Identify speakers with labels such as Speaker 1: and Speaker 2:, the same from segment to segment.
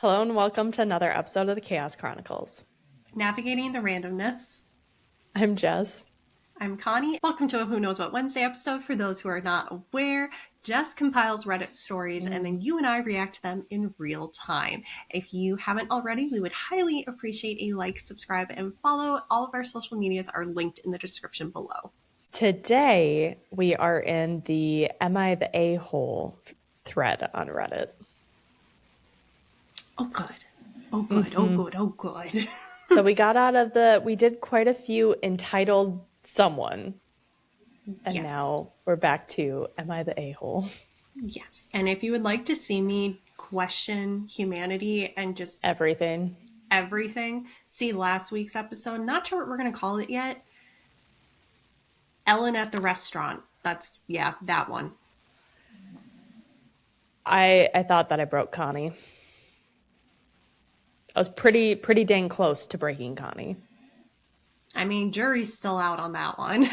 Speaker 1: Hello and welcome to another episode of the Chaos Chronicles.
Speaker 2: Navigating the randomness.
Speaker 1: I'm Jess.
Speaker 2: I'm Connie. Welcome to a Who Knows What Wednesday episode. For those who are not aware, Jess compiles Reddit stories and then you and I react to them in real time. If you haven't already, we would highly appreciate a like, subscribe, and follow. All of our social medias are linked in the description below.
Speaker 1: Today we are in the Am I the A-hole thread on Reddit.
Speaker 2: Oh, good. Oh, good. Oh, good. Oh, good.
Speaker 1: So we did quite a few entitled someone. And
Speaker 2: Yes.
Speaker 1: now we're back to Am I the A-hole?
Speaker 2: Yes. And if you would like to see me question humanity and just
Speaker 1: Everything.
Speaker 2: see last week's episode. Not sure what we're going to call it yet. Ellen at the restaurant. That one.
Speaker 1: I thought that I broke Connie. I was pretty dang close to breaking Connie.
Speaker 2: I mean, jury's still out on that one.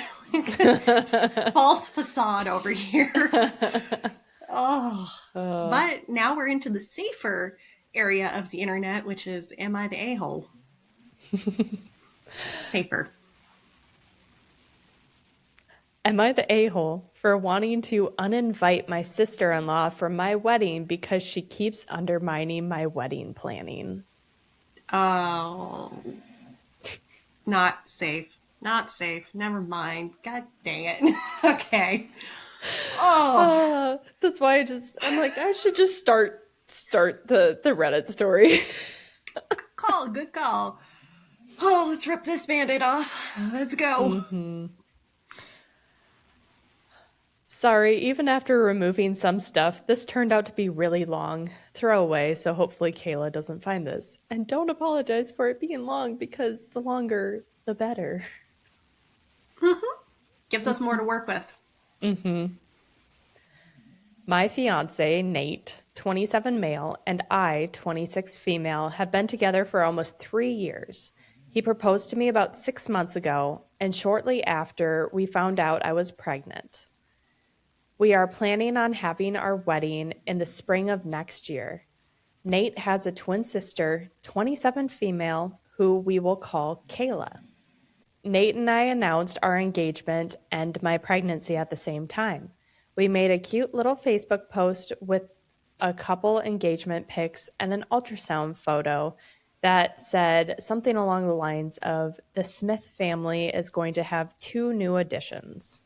Speaker 2: False facade over here. But now we're into the safer area of the internet, which is Am I the A-hole? Safer.
Speaker 1: Am I the a-hole for wanting to uninvite my sister-in-law from my wedding because she keeps undermining my wedding planning?
Speaker 2: Oh. Not safe. Not safe. Never mind. God dang it. Okay. Oh.
Speaker 1: That's why I'm like, I should just start the Reddit story.
Speaker 2: Good call. Oh, let's rip this Band-Aid off. Let's go.
Speaker 1: Sorry, even after removing some stuff, this turned out to be really long. Throw away, so hopefully Kayla doesn't find this. And don't apologize for it being long, because the longer, the better.
Speaker 2: Gives us more to work with.
Speaker 1: My fiancé, Nate, 27 male, and I, 26 female, have been together for almost 3 years. He proposed to me about 6 months ago, and shortly after, we found out I was pregnant. We are planning on having our wedding in the spring of next year. Nate has a twin sister, 27 female, who we will call Kayla. Nate and I announced our engagement and my pregnancy at the same time. We made a cute little Facebook post with a couple engagement pics and an ultrasound photo that said something along the lines of, the Smith family is going to have 2 new additions.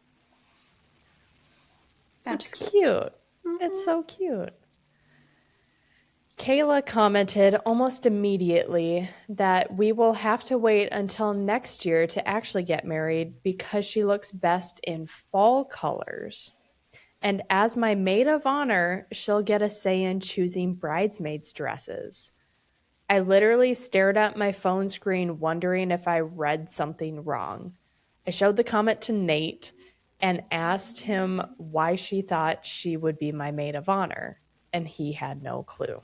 Speaker 2: That's
Speaker 1: Which is cute. It's so cute. Kayla commented almost immediately that we will have to wait until next year to actually get married because she looks best in fall colors. And as my maid of honor, she'll get a say in choosing bridesmaids' dresses. I literally stared at my phone screen wondering if I read something wrong. I showed the comment to Nate and asked him why she thought she would be my maid of honor, and he had no clue.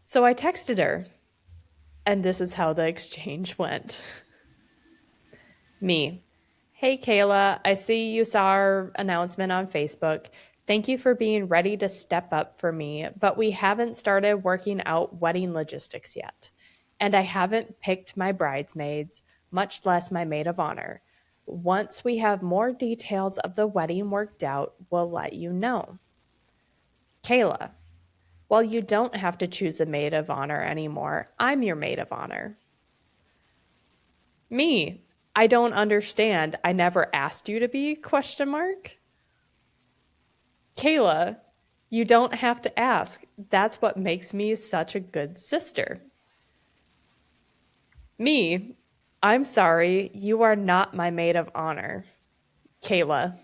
Speaker 1: So I texted her, and this is how the exchange went. Me. Hey, Kayla, I see you saw our announcement on Facebook. Thank you for being ready to step up for me, but we haven't started working out wedding logistics yet. And I haven't picked my bridesmaids, much less my maid of honor. Once we have more details of the wedding worked out, we'll let you know. Kayla, well, you don't have to choose a maid of honor anymore. I'm your maid of honor. Me, I don't understand. I never asked you to be, ? Kayla, you don't have to ask. That's what makes me such a good sister. Me, I'm sorry, you are not my maid of honor. Kayla,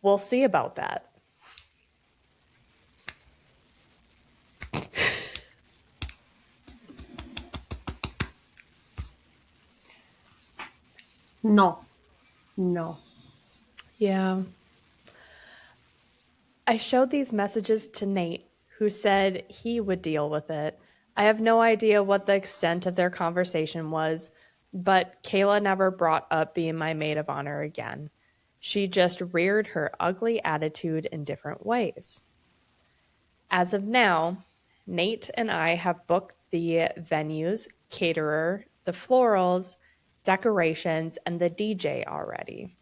Speaker 1: we'll see about that.
Speaker 2: No.
Speaker 1: Yeah. I showed these messages to Nate, who said he would deal with it. I have no idea what the extent of their conversation was, but Kayla never brought up being my maid of honor again. She just reared her ugly attitude in different ways. As of now, Nate and I have booked the venues, caterer, the florals, decorations, and the DJ already.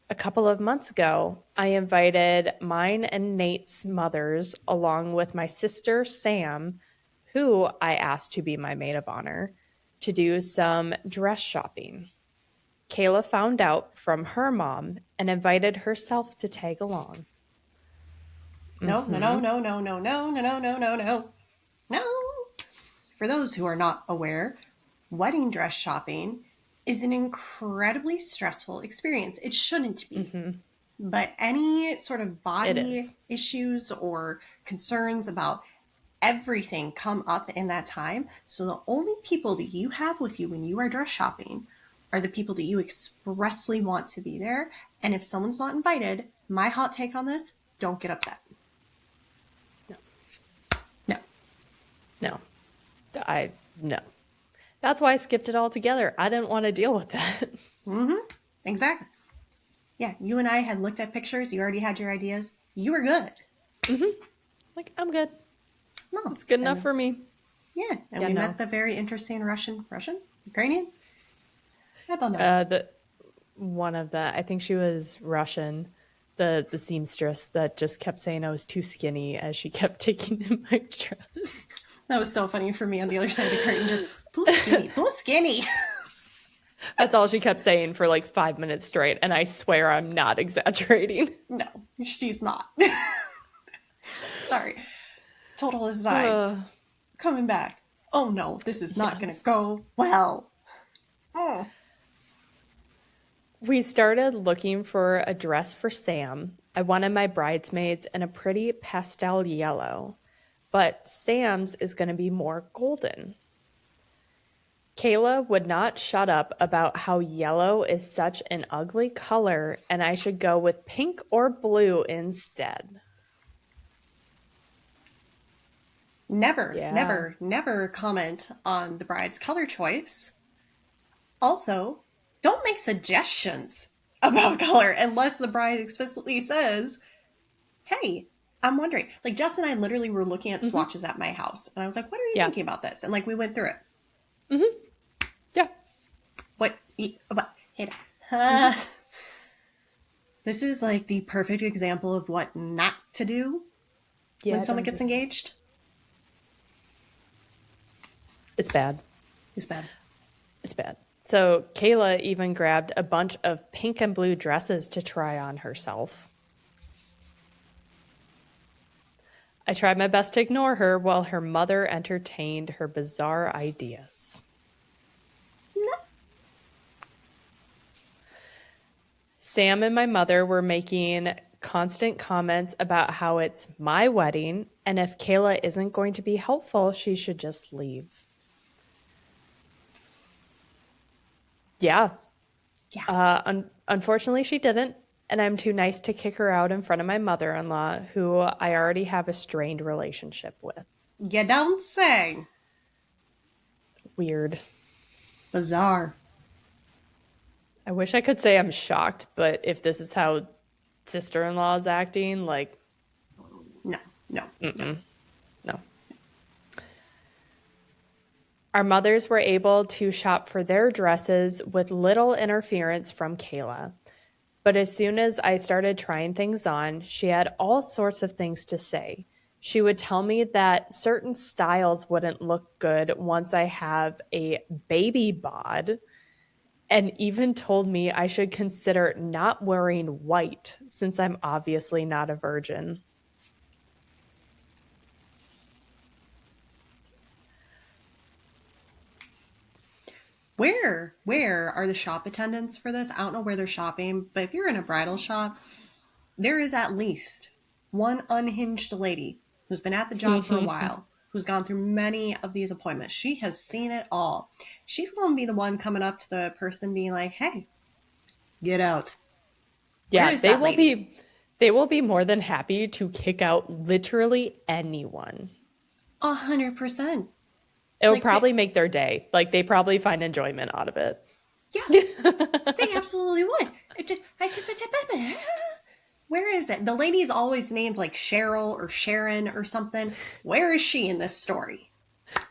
Speaker 1: A couple of months ago, I invited mine and Nate's mothers, along with my sister Sam, who I asked to be my maid of honor, to do some dress shopping. Kayla found out from her mom and invited herself to tag along.
Speaker 2: No, no, no, no, no, no, no, no, no, no, no, no. No. For those who are not aware, wedding dress shopping is an incredibly stressful experience. It shouldn't be. But any sort of body issues or concerns about everything come up in that time. So the only people that you have with you when you are dress shopping are the people that you expressly want to be there. And if someone's not invited, my hot take on this, don't get upset.
Speaker 1: No. No. That's why I skipped it all together. I didn't want to deal with that.
Speaker 2: Exactly. Yeah, you and I had looked at pictures. You already had your ideas. You were good.
Speaker 1: Like, I'm good.
Speaker 2: No,
Speaker 1: it's good enough for me.
Speaker 2: Yeah, and we met the very interesting Russian, Ukrainian. I don't know.
Speaker 1: I think she was Russian. The seamstress that just kept saying I was too skinny as she kept taking in my dress.
Speaker 2: That was so funny for me on the other side of the curtain. Just too skinny, too skinny.
Speaker 1: That's all she kept saying for like 5 minutes straight, and I swear I'm not exaggerating.
Speaker 2: No, she's not. Sorry. Total aside. Coming back. Oh no, this is not going to go well.
Speaker 1: We started looking for a dress for Sam. I wanted my bridesmaids in a pretty pastel yellow, but Sam's is going to be more golden. Kayla would not shut up about how yellow is such an ugly color and I should go with pink or blue instead.
Speaker 2: Never comment on the bride's color choice. Also, don't make suggestions about color unless the bride explicitly says, hey, I'm wondering. Like, Jess and I literally were looking at swatches at my house. And I was like, what are you thinking about this? And, like, we went through it.
Speaker 1: Yeah.
Speaker 2: This is, like, the perfect example of what not to do when someone gets engaged.
Speaker 1: It's bad.
Speaker 2: It's bad.
Speaker 1: It's bad. So Kayla even grabbed a bunch of pink and blue dresses to try on herself. I tried my best to ignore her while her mother entertained her bizarre ideas.
Speaker 2: No.
Speaker 1: Sam and my mother were making constant comments about how it's my wedding, and if Kayla isn't going to be helpful, she should just leave. Yeah. Unfortunately, she didn't, and I'm too nice to kick her out in front of my mother-in-law, who I already have a strained relationship with.
Speaker 2: You don't say.
Speaker 1: Weird.
Speaker 2: Bizarre.
Speaker 1: I wish I could say I'm shocked, but if this is how sister-in-law is acting, like...
Speaker 2: No.
Speaker 1: Our mothers were able to shop for their dresses with little interference from Kayla. But as soon as I started trying things on, she had all sorts of things to say. She would tell me that certain styles wouldn't look good once I have a baby bod, and even told me I should consider not wearing white since I'm obviously not a virgin.
Speaker 2: Where are the shop attendants for this? I don't know where they're shopping, but if you're in a bridal shop, there is at least one unhinged lady who's been at the job for a while, who's gone through many of these appointments. She has seen it all. She's going to be the one coming up to the person being like, hey, get out.
Speaker 1: Yeah, they will be more than happy to kick out literally anyone.
Speaker 2: 100%.
Speaker 1: It'll probably make their day. Like, they probably find enjoyment out of it.
Speaker 2: Yeah, they absolutely would. Where is it? The lady's always named like Cheryl or Sharon or something. Where is she in this story?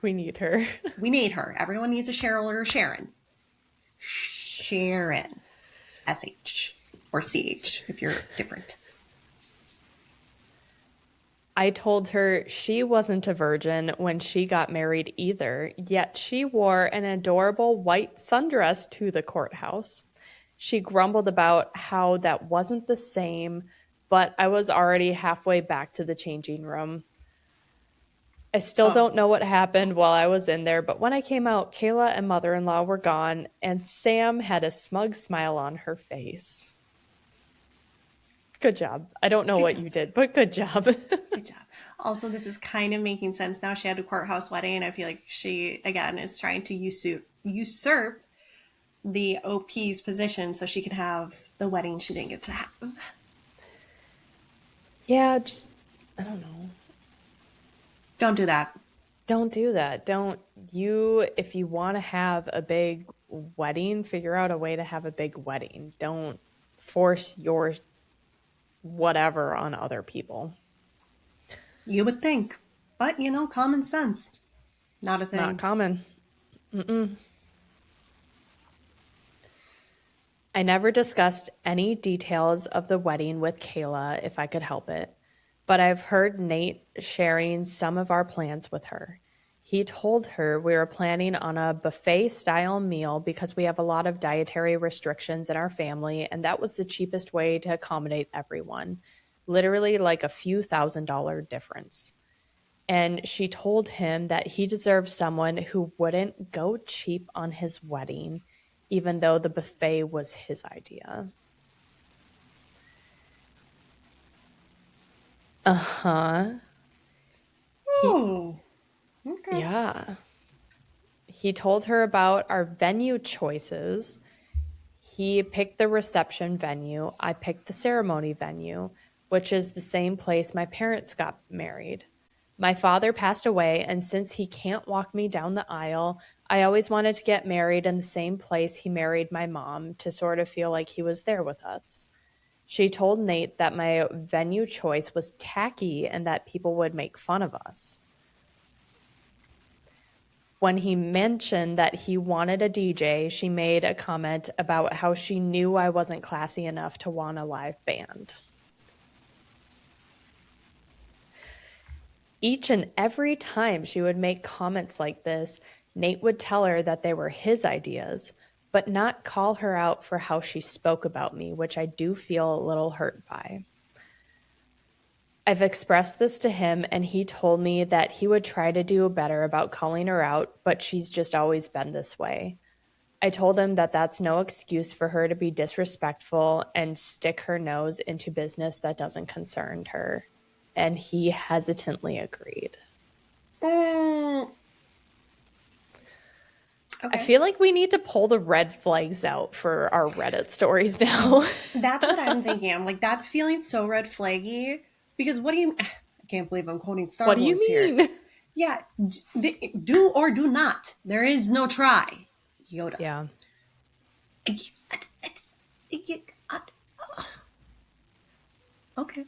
Speaker 1: We need her.
Speaker 2: We need her. Everyone needs a Cheryl or a Sharon. Sharon. SH or CH if you're different.
Speaker 1: I told her she wasn't a virgin when she got married either, yet she wore an adorable white sundress to the courthouse. She grumbled about how that wasn't the same, but I was already halfway back to the changing room. I still
Speaker 2: Oh,
Speaker 1: don't know what happened while I was in there, but when I came out, Kayla and mother-in-law were gone, and Sam had a smug smile on her face. Good job. I don't know
Speaker 2: good
Speaker 1: what
Speaker 2: job,
Speaker 1: you
Speaker 2: Sam.
Speaker 1: did, but good job.
Speaker 2: Good job. Also, this is kind of making sense now. She had a courthouse wedding. I feel like she, again, is trying to usurp the OP's position so she can have the wedding she didn't get to have.
Speaker 1: Yeah, just, I don't know.
Speaker 2: Don't do that.
Speaker 1: Don't do that. Don't you, if you want to have a big wedding, figure out a way to have a big wedding. Don't force your whatever on other people.
Speaker 2: You would think. But, common sense. Not a
Speaker 1: Not
Speaker 2: thing.
Speaker 1: common. I never discussed any details of the wedding with Kayla if I could help it, but I've heard Nate sharing some of our plans with her. He told her we were planning on a buffet style meal because we have a lot of dietary restrictions in our family, and that was the cheapest way to accommodate everyone. Literally, like a few $1,000 difference. And she told him that he deserved someone who wouldn't go cheap on his wedding, even though the buffet was his idea. Uh-huh. He,
Speaker 2: Oh, okay.
Speaker 1: yeah. He told her about our venue choices. He picked the reception venue. I picked the ceremony venue, which is the same place my parents got married. My father passed away, and since he can't walk me down the aisle, I always wanted to get married in the same place he married my mom to sort of feel like he was there with us. She told Nate that my venue choice was tacky and that people would make fun of us. When he mentioned that he wanted a DJ, she made a comment about how she knew I wasn't classy enough to want a live band. Each and every time she would make comments like this, Nate would tell her that they were his ideas, but not call her out for how she spoke about me, which I do feel a little hurt by. I've expressed this to him, and he told me that he would try to do better about calling her out, but she's just always been this way. I told him that that's no excuse for her to be disrespectful and stick her nose into business that doesn't concern her, and he hesitantly agreed.
Speaker 2: Mm,
Speaker 1: I
Speaker 2: okay.
Speaker 1: feel like we need to pull the red flags out for our Reddit stories now.
Speaker 2: That's what I'm thinking. I'm like, that's feeling so red flaggy. Because what do you... I can't believe I'm quoting Star
Speaker 1: What do you
Speaker 2: Wars here.
Speaker 1: mean?
Speaker 2: Yeah, do or do not. There is no try. Yoda.
Speaker 1: Yeah.
Speaker 2: Okay.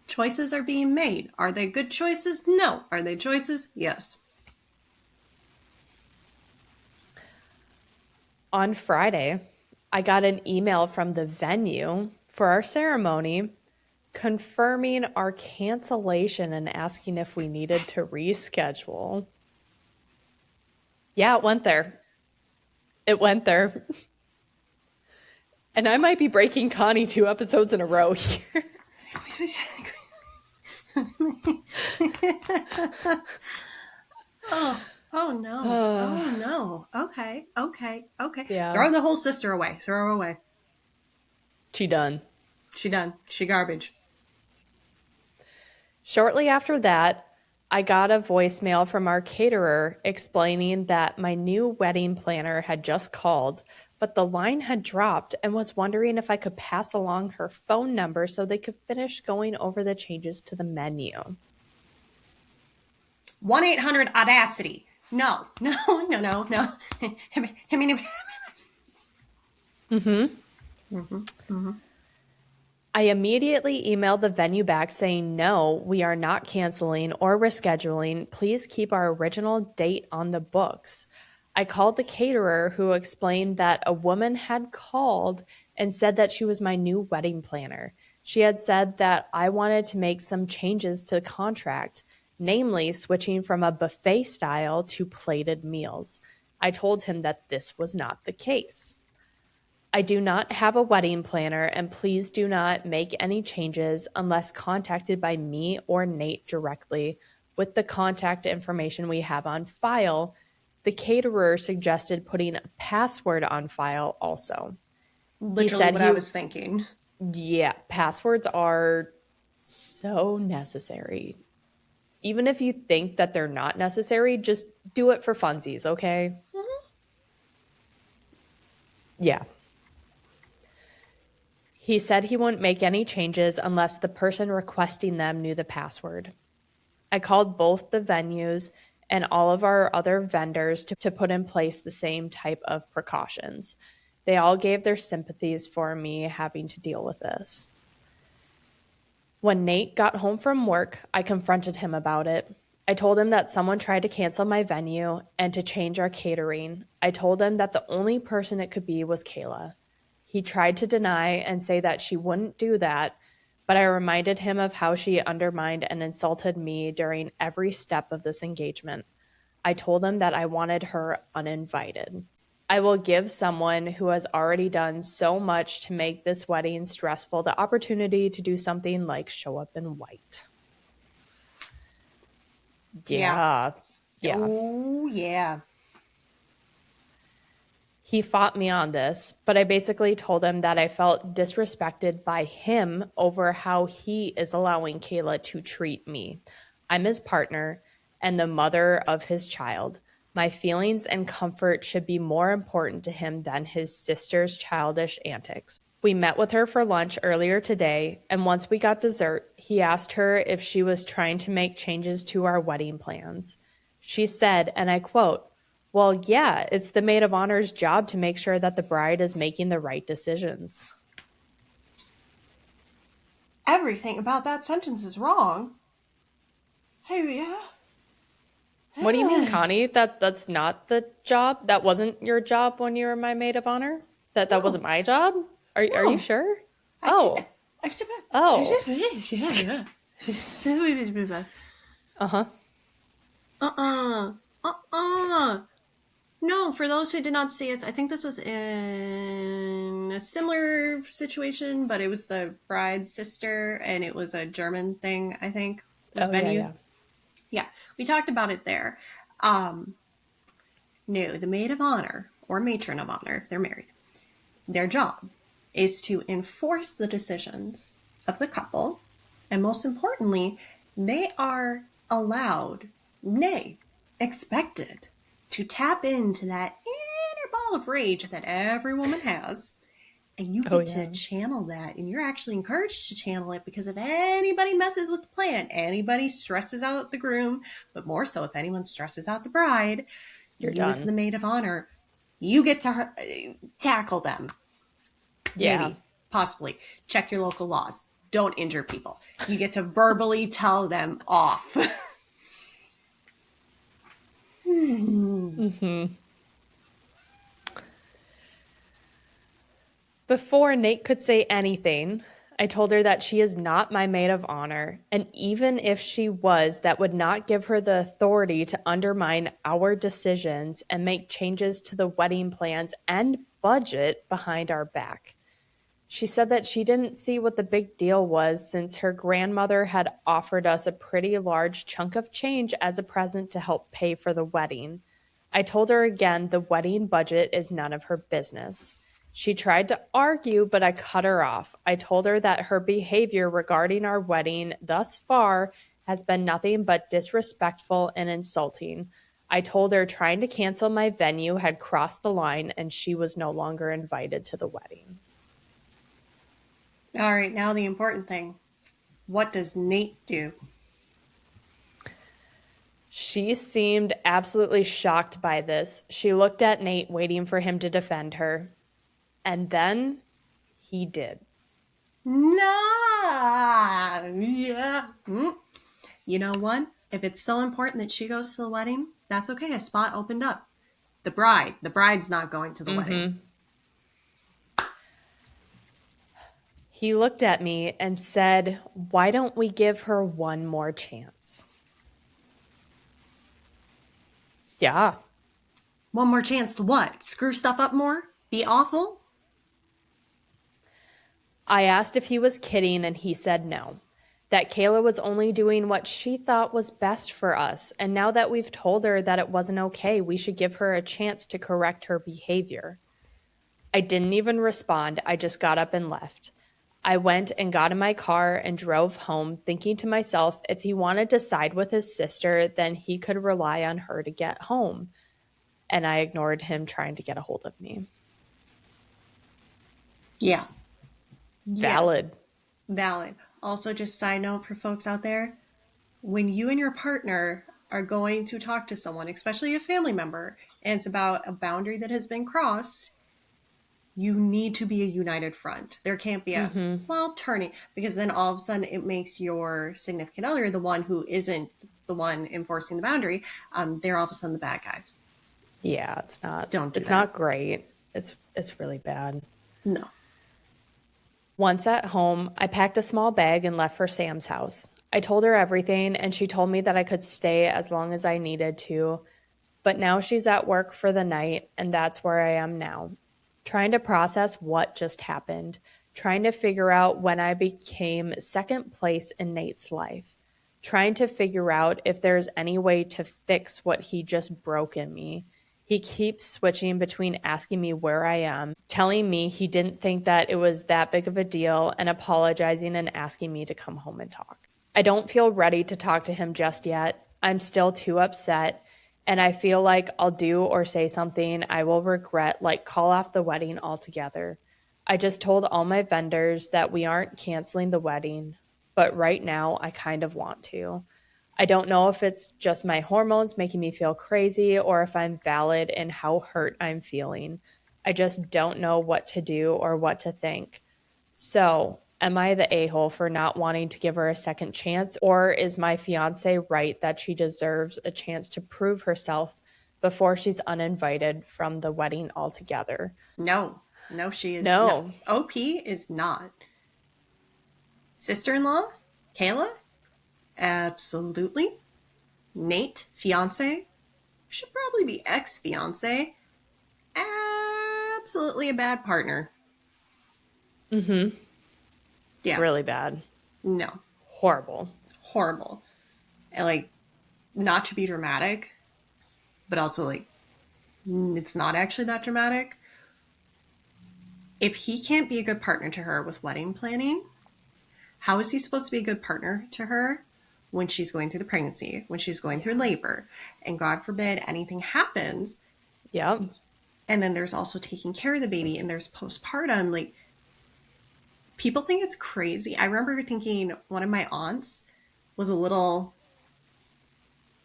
Speaker 2: Choices are being made. Are they good choices? No. Are they choices? Yes.
Speaker 1: On Friday, I got an email from the venue for our ceremony confirming our cancellation and asking if we needed to reschedule. Yeah, it went there. It went there. And I might be breaking Connie 2 episodes in a row here.
Speaker 2: Oh no. Oh no. Okay.
Speaker 1: Yeah.
Speaker 2: Throw the whole sister away. Throw her away.
Speaker 1: She done.
Speaker 2: She done. She garbage.
Speaker 1: Shortly after that, I got a voicemail from our caterer explaining that my new wedding planner had just called, but the line had dropped and was wondering if I could pass along her phone number so they could finish going over the changes to the menu.
Speaker 2: 1-800-AUDACITY. No.
Speaker 1: I immediately emailed the venue back saying, no, we are not canceling or rescheduling. Please keep our original date on the books. I called the caterer, who explained that a woman had called and said that she was my new wedding planner. She had said that I wanted to make some changes to the contract, namely switching from a buffet style to plated meals. I told him that this was not the case. I do not have a wedding planner, and please do not make any changes unless contacted by me or Nate directly with the contact information we have on file. The caterer suggested putting a password on file also.
Speaker 2: Literally what I was thinking.
Speaker 1: Yeah, passwords are so necessary. Even if you think that they're not necessary, just do it for funsies, okay? Yeah. He said he wouldn't make any changes unless the person requesting them knew the password. I called both the venues and all of our other vendors to put in place the same type of precautions. They all gave their sympathies for me having to deal with this. When Nate got home from work, I confronted him about it. I told him that someone tried to cancel my venue and to change our catering. I told him that the only person it could be was Kayla. He tried to deny and say that she wouldn't do that, but I reminded him of how she undermined and insulted me during every step of this engagement. I told him that I wanted her uninvited. I will give someone who has already done so much to make this wedding stressful the opportunity to do something like show up in white. Yeah.
Speaker 2: Oh, yeah.
Speaker 1: He fought me on this, but I basically told him that I felt disrespected by him over how he is allowing Kayla to treat me. I'm his partner and the mother of his child. My feelings and comfort should be more important to him than his sister's childish antics. We met with her for lunch earlier today, and once we got dessert, he asked her if she was trying to make changes to our wedding plans. She said, and I quote, "Well, yeah, it's the maid of honor's job to make sure that the bride is making the right decisions."
Speaker 2: Everything about that sentence is wrong. Hey, yeah.
Speaker 1: What do you mean, Connie? That's not the job? That wasn't your job when you were my maid of honor? That
Speaker 2: No.
Speaker 1: wasn't my job? Are you sure? Oh.
Speaker 2: Yeah.
Speaker 1: Uh-huh.
Speaker 2: No, for those who did not see it, I think this was in a similar situation, but it was the bride's sister, and it was a German thing, I think.
Speaker 1: Yeah.
Speaker 2: Yeah, we talked about it there. No, the maid of honor, or matron of honor if they're married, their job is to enforce the decisions of the couple, and most importantly, they are allowed, nay, expected, to tap into that inner ball of rage that every woman has. And you get to channel that, and you're actually encouraged to channel it, because if anybody messes with the plan, anybody stresses out the groom, but more so if anyone stresses out the bride,
Speaker 1: You're
Speaker 2: you
Speaker 1: done.
Speaker 2: as the maid of honor, you get to tackle them.
Speaker 1: Yeah.
Speaker 2: Maybe, possibly. Check your local laws. Don't injure people. You get to verbally tell them off.
Speaker 1: Before Nate could say anything, I told her that she is not my maid of honor, and even if she was, that would not give her the authority to undermine our decisions and make changes to the wedding plans and budget behind our back. She said that she didn't see what the big deal was, since her grandmother had offered us a pretty large chunk of change as a present to help pay for the wedding. I told her again the wedding budget is none of her business. She tried to argue, but I cut her off. I told her that her behavior regarding our wedding thus far has been nothing but disrespectful and insulting. I told her trying to cancel my venue had crossed the line and she was no longer invited to the wedding.
Speaker 2: All right, now the important thing. What does Nate do?
Speaker 1: She seemed absolutely shocked by this. She looked at Nate, waiting for him to defend her. And then he did.
Speaker 2: Nah. Yeah. You know what? If it's so important that she goes to the wedding, that's okay. A spot opened up. The bride's not going to the wedding.
Speaker 1: He looked at me and said, "Why don't we give her one more chance?" Yeah.
Speaker 2: One more chance to what? Screw stuff up more? Be awful?
Speaker 1: I asked if he was kidding, and he said no. That Kayla was only doing what she thought was best for us, and now that we've told her that it wasn't okay, we should give her a chance to correct her behavior. I didn't even respond, I just got up and left. I went and got in my car and drove home, thinking to myself if he wanted to side with his sister, then he could rely on her to get home. And I ignored him trying to get a hold of me.
Speaker 2: Yeah.
Speaker 1: Valid.
Speaker 2: Valid. Also, just side note for folks out there, when you and your partner are going to talk to someone, especially a family member, and it's about a boundary that has been crossed, you need to be a united front. There can't be a, turning, because then all of a sudden it makes your significant other, the one who isn't the one enforcing the boundary, they're all of a sudden the bad guy.
Speaker 1: Yeah, it's not.
Speaker 2: Don't do
Speaker 1: it's
Speaker 2: that.
Speaker 1: not great. It's really bad.
Speaker 2: No.
Speaker 1: Once at home, I packed a small bag and left for Sam's house. I told her everything, and she told me that I could stay as long as I needed to. But now she's at work for the night, and that's where I am now. Trying to process what just happened, trying to figure out when I became second place in Nate's life, trying to figure out if there's any way to fix what he just broke in me. He keeps switching between asking me where I am, telling me he didn't think that it was that big of a deal, and apologizing and asking me to come home and talk. I don't feel ready to talk to him just yet. I'm still too upset, and I feel like I'll do or say something I will regret, like call off the wedding altogether. I just told all my vendors that we aren't canceling the wedding, but right now I kind of want to. I don't know if it's just my hormones making me feel crazy or if I'm valid in how hurt I'm feeling. I just don't know what to do or what to think. So, am I the a-hole for not wanting to give her a second chance, or is my fiance right that she deserves a chance to prove herself before she's uninvited from the wedding altogether?
Speaker 2: No. No, she is. No.
Speaker 1: No.
Speaker 2: OP is not. Sister-in-law? Kayla? Absolutely. Nate? Fiance? Should probably be ex-fiance. Absolutely a bad partner. Yeah.
Speaker 1: Really bad.
Speaker 2: No.
Speaker 1: Horrible.
Speaker 2: Horrible. And like, not to be dramatic, but also like, it's not actually that dramatic. If he can't be a good partner to her with wedding planning, how is he supposed to be a good partner to her when she's going through the pregnancy, when she's going through labor, and God forbid anything happens?
Speaker 1: Yep.
Speaker 2: And then there's also taking care of the baby, and there's postpartum. Like, people think it's crazy. I remember thinking one of my aunts was a little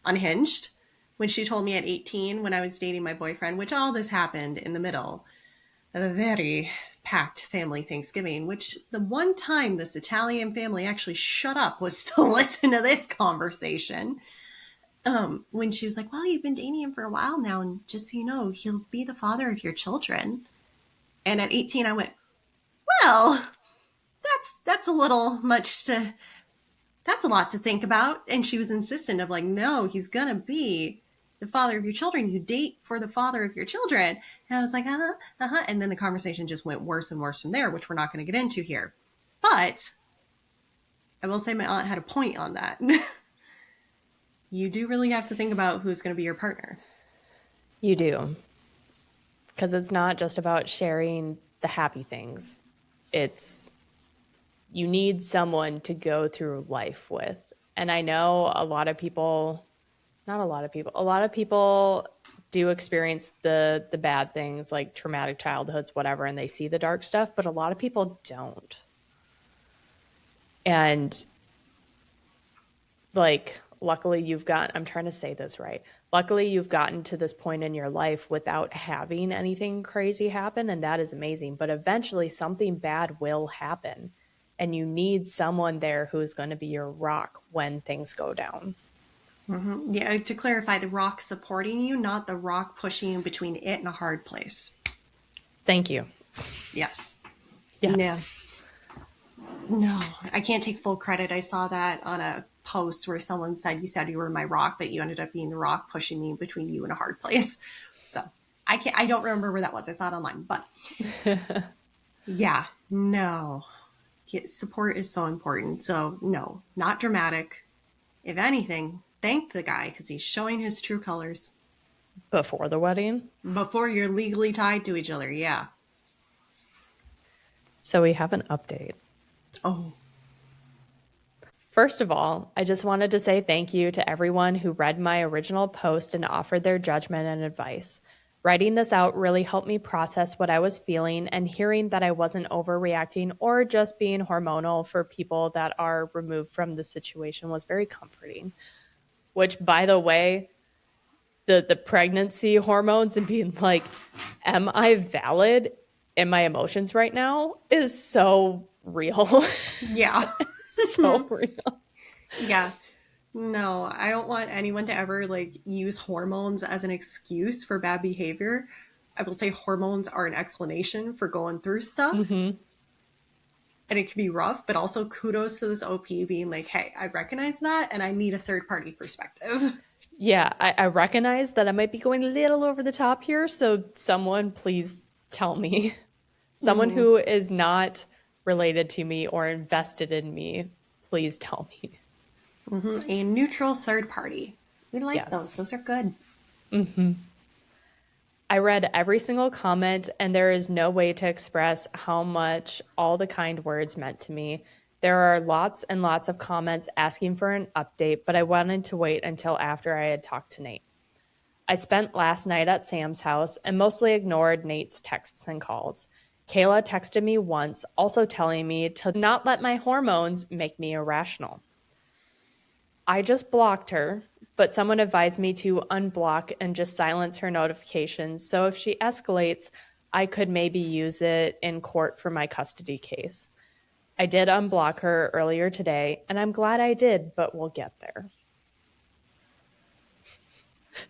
Speaker 2: unhinged when she told me at 18, when I was dating my boyfriend, which all this happened in the middle of a very packed family Thanksgiving, which the one time this Italian family actually shut up was to listen to this conversation. When she was like, well, you've been dating him for a while now, and just so you know, he'll be the father of your children. And at 18, I went, well, that's a little much to, that's a lot to think about. And she was insistent of like, no, he's gonna be the father of your children. You date for the father of your children. And I was like, And then the conversation just went worse and worse from there, which we're not going to get into here. But I will say my aunt had a point on that. You do really have to think about who's going to be your partner.
Speaker 1: You do. Because it's not just about sharing the happy things. It's, you need someone to go through life with. And I know a lot of people do experience the bad things like traumatic childhoods, whatever, and they see the dark stuff, but a lot of people don't. And like, luckily I'm trying to say this right. Luckily you've gotten to this point in your life without having anything crazy happen, and that is amazing. But eventually something bad will happen. and you need someone there who's going to be your rock when things go down.
Speaker 2: Mm-hmm. Yeah, to clarify, the rock supporting you, not the rock pushing you between it and a hard place.
Speaker 1: Thank you.
Speaker 2: Yes.
Speaker 1: Yes.
Speaker 2: No, I can't take full credit. I saw that on a post where someone said, you said you were my rock, but you ended up being the rock pushing me between you and a hard place. So I don't remember where that was. I saw it online, but yeah, no. Support is so important. So no, not dramatic. If anything, thank the guy because he's showing his true colors.
Speaker 1: Before the wedding?
Speaker 2: Before you're legally tied to each other, yeah.
Speaker 1: So we have an update.
Speaker 2: Oh.
Speaker 1: First of all, I just wanted to say thank you to everyone who read my original post and offered their judgment and advice. Writing this out really helped me process what I was feeling, and hearing that I wasn't overreacting or just being hormonal for people that are removed from the situation was very comforting. Which, by the way, the pregnancy hormones and being like, am I valid in my emotions right now is so real.
Speaker 2: Yeah.
Speaker 1: So real.
Speaker 2: Yeah. No, I don't want anyone to ever use hormones as an excuse for bad behavior. I will say hormones are an explanation for going through stuff.
Speaker 1: Mm-hmm.
Speaker 2: And it can be rough, but also kudos to this OP being like, hey, I recognize that and I need a third party perspective.
Speaker 1: Yeah, I recognize that I might be going a little over the top here, so someone please tell me. Someone who is not related to me or invested in me, please tell me.
Speaker 2: Mm-hmm. A neutral third party. We like
Speaker 1: Yes.
Speaker 2: those. Those are good.
Speaker 1: Mm-hmm. I read every single comment, and there is no way to express how much all the kind words meant to me. There are lots and lots of comments asking for an update, but I wanted to wait until after I had talked to Nate. I spent last night at Sam's house and mostly ignored Nate's texts and calls. Kayla texted me once, also telling me to not let my hormones make me irrational. I just blocked her, but someone advised me to unblock and just silence her notifications, so if she escalates, I could maybe use it in court for my custody case. I did unblock her earlier today, and I'm glad I did, but we'll get there.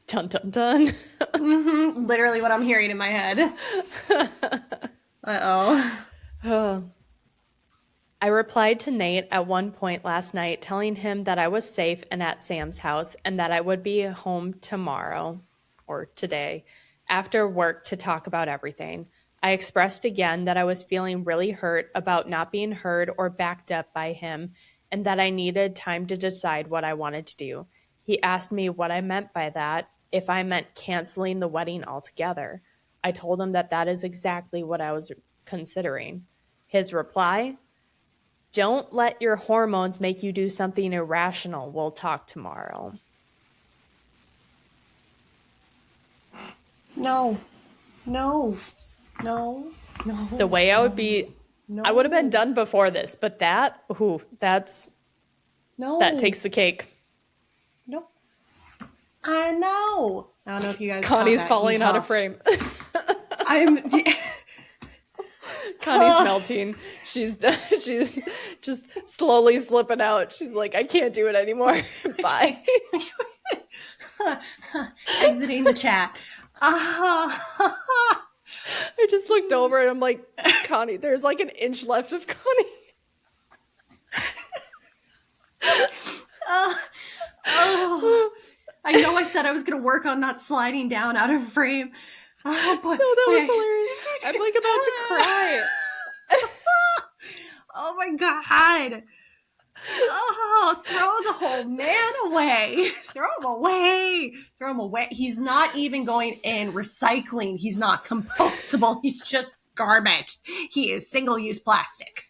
Speaker 1: Dun dun dun.
Speaker 2: Mm-hmm. Literally what I'm hearing in my head. Uh-oh.
Speaker 1: I replied to Nate at one point last night, telling him that I was safe and at Sam's house and that I would be home tomorrow, or today, after work to talk about everything. I expressed again that I was feeling really hurt about not being heard or backed up by him, and that I needed time to decide what I wanted to do. He asked me what I meant by that, if I meant canceling the wedding altogether. I told him that that is exactly what I was considering. His reply: don't let your hormones make you do something irrational. We'll talk tomorrow.
Speaker 2: No. No. No. No.
Speaker 1: The way I would be,
Speaker 2: No.
Speaker 1: I would have been done before this, but that takes the cake.
Speaker 2: Nope. I know. I don't know if you guys.
Speaker 1: Connie's falling out of frame.
Speaker 2: I'm.
Speaker 1: Connie's melting. She's just slowly slipping out. She's like, I can't do it anymore. Bye.
Speaker 2: Exiting the chat.
Speaker 1: I just looked over and I'm like, Connie, there's like an inch left of Connie.
Speaker 2: I know I said I was going to work on not sliding down out of frame. Oh, but
Speaker 1: No, that was hilarious. I'm like about to cry.
Speaker 2: Oh my God. Oh, throw the whole man away. Throw him away. Throw him away. He's not even going in recycling. He's not compostable. He's just garbage. He is single-use plastic.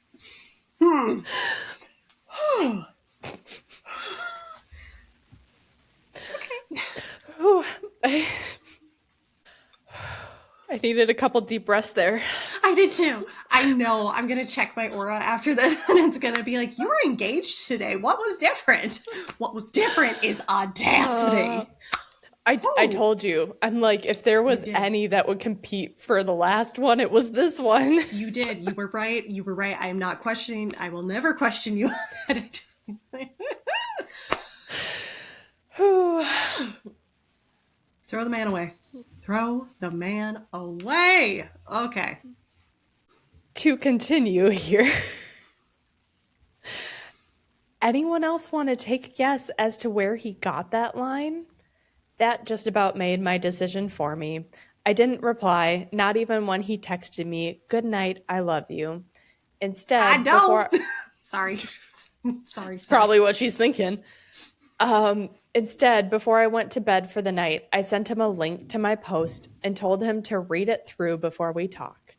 Speaker 2: Okay.
Speaker 1: I needed a couple deep breaths there.
Speaker 2: I did too. I know. I'm going to check my aura after this, and it's going to be like, you were engaged today. What was different? What was different is audacity.
Speaker 1: I told you. I'm like, if there was
Speaker 2: did.
Speaker 1: any that would compete for the last one, it was this one.
Speaker 2: You did. You were right. You were right. I am not questioning. I will never question you on that. Throw the man away. Throw the man away. Okay.
Speaker 1: To continue here. Anyone else want to take a guess as to where he got that line? That just about made my decision for me. I didn't reply, not even when he texted me, "Good night, I love you." Instead,
Speaker 2: I don't. Sorry. Sorry.
Speaker 1: Probably what she's thinking. Instead, before I went to bed for the night, I sent him a link to my post and told him to read it through before we talk.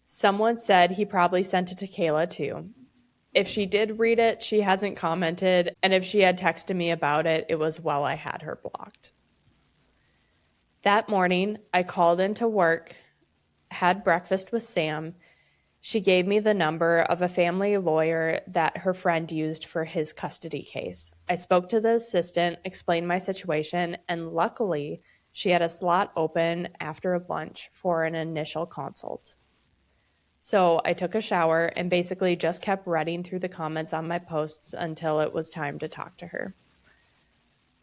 Speaker 1: Someone said he probably sent it to Kayla too. If she did read it, she hasn't commented, and if she had texted me about it, it was while I had her blocked. That morning, I called into work, had breakfast with Sam. She gave me the number of a family lawyer that her friend used for his custody case. I spoke to the assistant, explained my situation, and luckily, she had a slot open after lunch for an initial consult. So I took a shower and basically just kept reading through the comments on my posts until it was time to talk to her.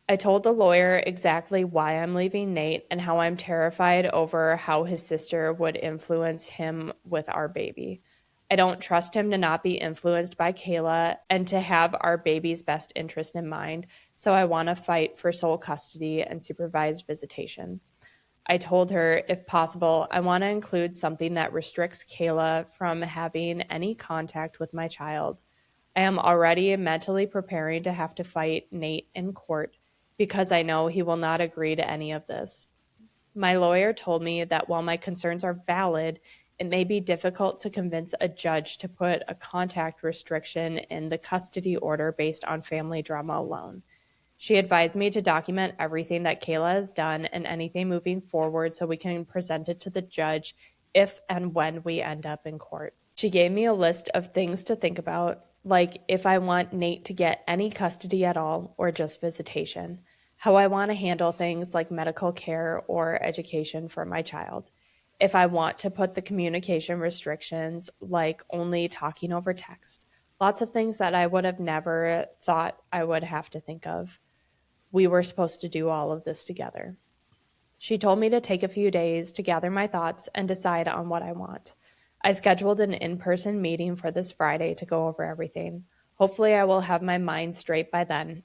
Speaker 1: I told the lawyer exactly why I'm leaving Nate and how I'm terrified over how his sister would influence him with our baby. I don't trust him to not be influenced by Kayla and to have our baby's best interest in mind, so I want to fight for sole custody and supervised visitation. I told her, if possible, I want to include something that restricts Kayla from having any contact with my child. I am already mentally preparing to have to fight Nate in court because I know he will not agree to any of this. My lawyer told me that while my concerns are valid, it may be difficult to convince a judge to put a contact restriction in the custody order based on family drama alone. She advised me to document everything that Kayla has done and anything moving forward so we can present it to the judge if and when we end up in court. She gave me a list of things to think about, like if I want Nate to get any custody at all or just visitation, how I want to handle things like medical care or education for my child, if I want to put the communication restrictions like only talking over text, lots of things that I would have never thought I would have to think of. We were supposed to do all of this together. She told me to take a few days to gather my thoughts and decide on what I want. I scheduled an in-person meeting for this Friday to go over everything. Hopefully, I will have my mind straight by then.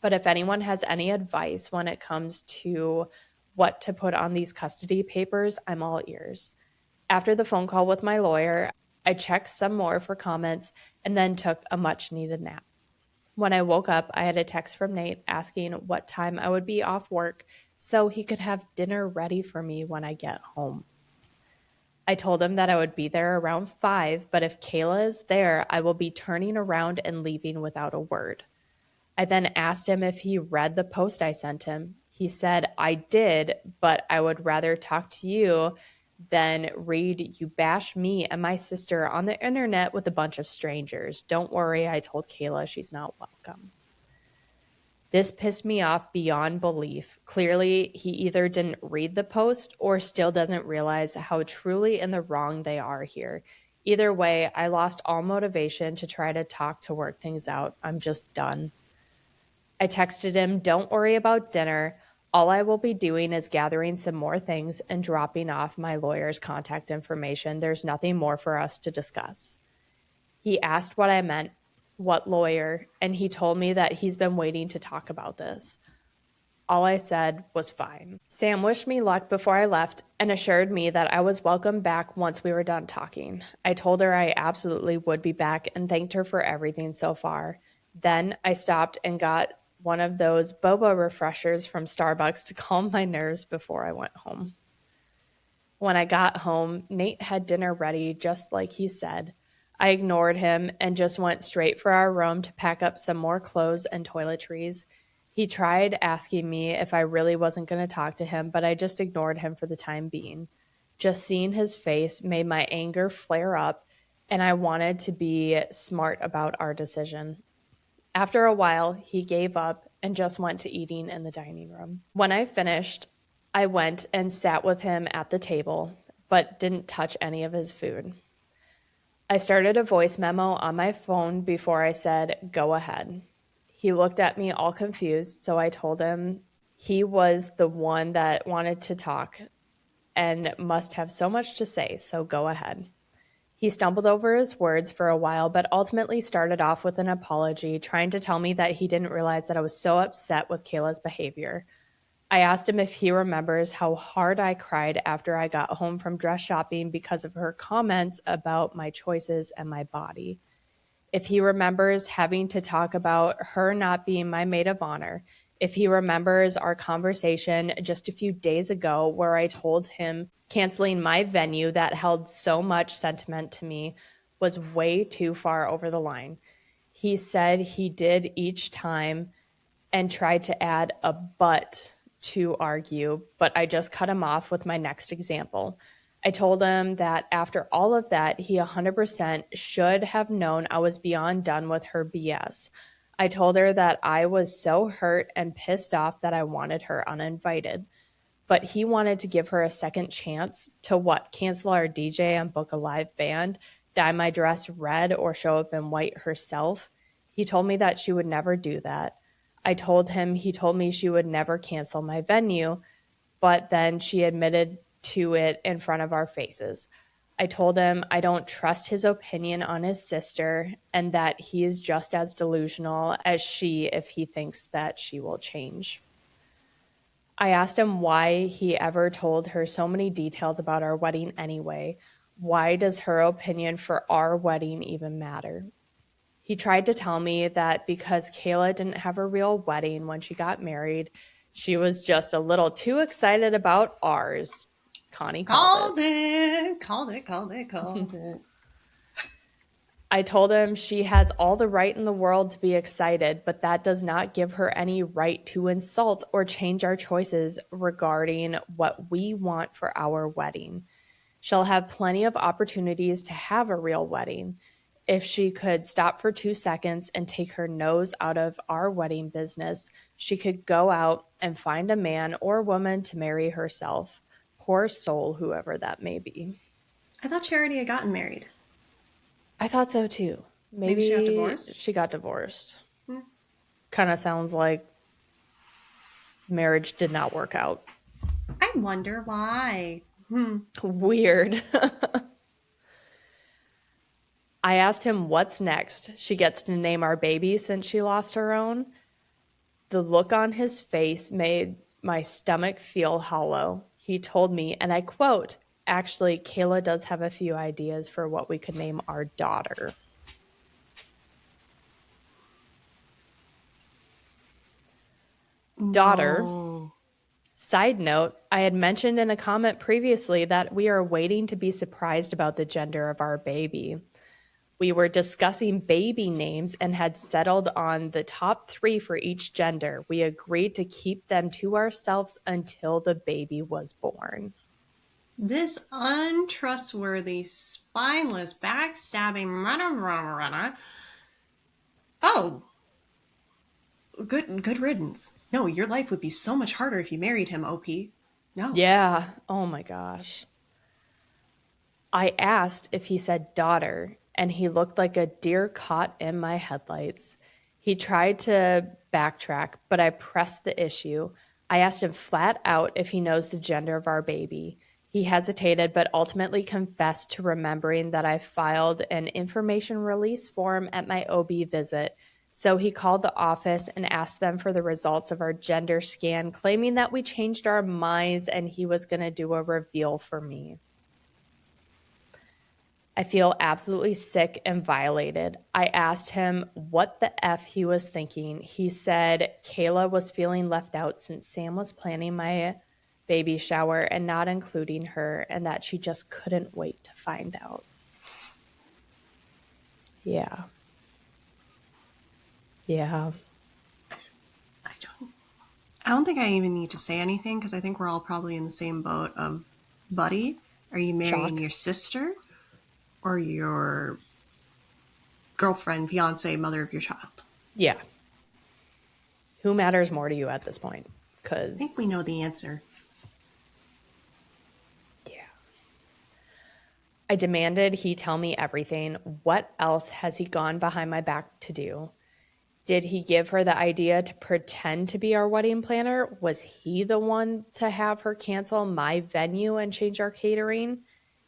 Speaker 1: But if anyone has any advice when it comes to what to put on these custody papers, I'm all ears. After the phone call with my lawyer, I checked some more for comments and then took a much-needed nap. When I woke up, I had a text from Nate asking what time I would be off work so he could have dinner ready for me when I get home. I told him that I would be there around 5, but if Kayla is there, I will be turning around and leaving without a word. I then asked him if he read the post I sent him. He said, "I did, but I would rather talk to you than read you bash me and my sister on the internet with a bunch of strangers. Don't worry, I told Kayla she's not welcome." This pissed me off beyond belief. Clearly, he either didn't read the post or still doesn't realize how truly in the wrong they are here. Either way, I lost all motivation to try to talk to work things out. I'm just done. I texted him, "Don't worry about dinner. All I will be doing is gathering some more things and dropping off my lawyer's contact information. There's nothing more for us to discuss." He asked what I meant, what lawyer, and he told me that he's been waiting to talk about this. All I said was fine. Sam wished me luck before I left and assured me that I was welcome back once we were done talking. I told her I absolutely would be back and thanked her for everything so far. Then I stopped and got one of those boba refreshers from Starbucks to calm my nerves before I went home. When I got home, Nate had dinner ready just like he said. I ignored him and just went straight for our room to pack up some more clothes and toiletries. He tried asking me if I really wasn't going to talk to him, but I just ignored him for the time being. Just seeing his face made my anger flare up, and I wanted to be smart about our decision. After a while, he gave up and just went to eating in the dining room. When I finished, I went and sat with him at the table, but didn't touch any of his food. I started a voice memo on my phone before I said, "Go ahead." He looked at me all confused, so I told him he was the one that wanted to talk and must have so much to say, so go ahead. He stumbled over his words for a while, but ultimately started off with an apology, trying to tell me that he didn't realize that I was so upset with Kayla's behavior. I asked him if he remembers how hard I cried after I got home from dress shopping because of her comments about my choices and my body. If he remembers having to talk about her not being my maid of honor, if he remembers our conversation just a few days ago where I told him canceling my venue that held so much sentiment to me was way too far over the line. He said he did each time and tried to add a but to argue, but I just cut him off with my next example. I told him that after all of that, he 100% should have known I was beyond done with her BS. I told her that I was so hurt and pissed off that I wanted her uninvited. But he wanted to give her a second chance to what? Cancel our DJ and book a live band, dye my dress red, or show up in white herself. He told me that she would never do that. I told him he told me she would never cancel my venue, but then she admitted to it in front of our faces. I told him I don't trust his opinion on his sister and that he is just as delusional as she if he thinks that she will change. I asked him why he ever told her so many details about our wedding anyway. Why does her opinion for our wedding even matter? He tried to tell me that because Kayla didn't have a real wedding when she got married, she was just a little too excited about ours. Connie called it.
Speaker 2: Called it.
Speaker 1: I told him she has all the right in the world to be excited, but that does not give her any right to insult or change our choices regarding what we want for our wedding. She'll have plenty of opportunities to have a real wedding. If she could stop for 2 seconds and take her nose out of our wedding business, she could go out and find a man or woman to marry herself. Poor soul, whoever that may be.
Speaker 2: I thought Charity had gotten married.
Speaker 1: I thought so too.
Speaker 2: Maybe she got divorced?
Speaker 1: She got divorced. Kind of sounds like marriage did not work out.
Speaker 2: I wonder why.
Speaker 1: Weird. I asked him what's next. She gets to name our baby since she lost her own. The look on his face made my stomach feel hollow. He told me, and I quote, "Actually, Kayla does have a few ideas for what we could name our daughter." Daughter.
Speaker 2: No.
Speaker 1: Side note, I had mentioned in a comment previously that we are waiting to be surprised about the gender of our baby. We were discussing baby names and had settled on the top 3 for each gender. We agreed to keep them to ourselves until the baby was born.
Speaker 2: This untrustworthy, spineless, backstabbing Oh, good riddance. No, your life would be so much harder if you married him, OP. No.
Speaker 1: Yeah. Oh my gosh. I asked if he said daughter, and he looked like a deer caught in my headlights. He tried to backtrack, but I pressed the issue. I asked him flat out if he knows the gender of our baby. He hesitated, but ultimately confessed to remembering that I filed an information release form at my OB visit. So he called the office and asked them for the results of our gender scan, claiming that we changed our minds and he was going to do a reveal for me. I feel absolutely sick and violated. I asked him what the F he was thinking. He said Kayla was feeling left out since Sam was planning my baby shower and not including her, and that she just couldn't wait to find out. Yeah.
Speaker 2: I don't think I even need to say anything because I think we're all probably in the same boat of, buddy, are you marrying
Speaker 1: Shock.
Speaker 2: your sister or your girlfriend, fiance, mother of your child?
Speaker 1: Yeah. Who matters more to you at this point? Because
Speaker 2: I think we know the answer.
Speaker 1: yeah. I demanded he tell me everything. What else has he gone behind my back to do? Did he give her the idea to pretend to be our wedding planner? Was he the one to have her cancel my venue and change our catering?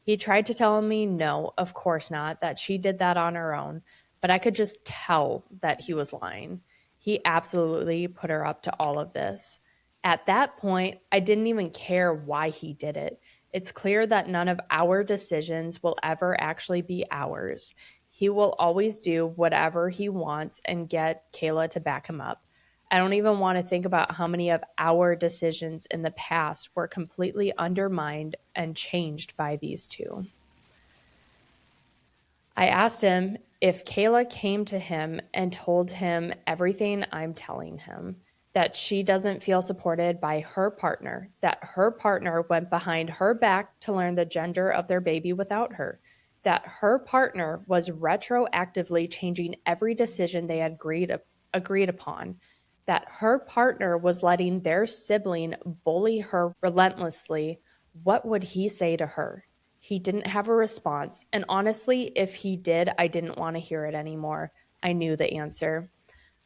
Speaker 1: He tried to tell me no, of course not, that she did that on her own, but I could just tell that he was lying. He absolutely put her up to all of this. At that point, I didn't even care why he did it. It's clear that none of our decisions will ever actually be ours. He will always do whatever he wants and get Kayla to back him up. I don't even want to think about how many of our decisions in the past were completely undermined and changed by these two. I asked him if Kayla came to him and told him everything I'm telling him, that she doesn't feel supported by her partner, that her partner went behind her back to learn the gender of their baby without her, that her partner was retroactively changing every decision they had agreed upon, that her partner was letting their sibling bully her relentlessly. What would he say to her? He didn't have a response, and honestly, if he did, I didn't want to hear it anymore. I knew the answer.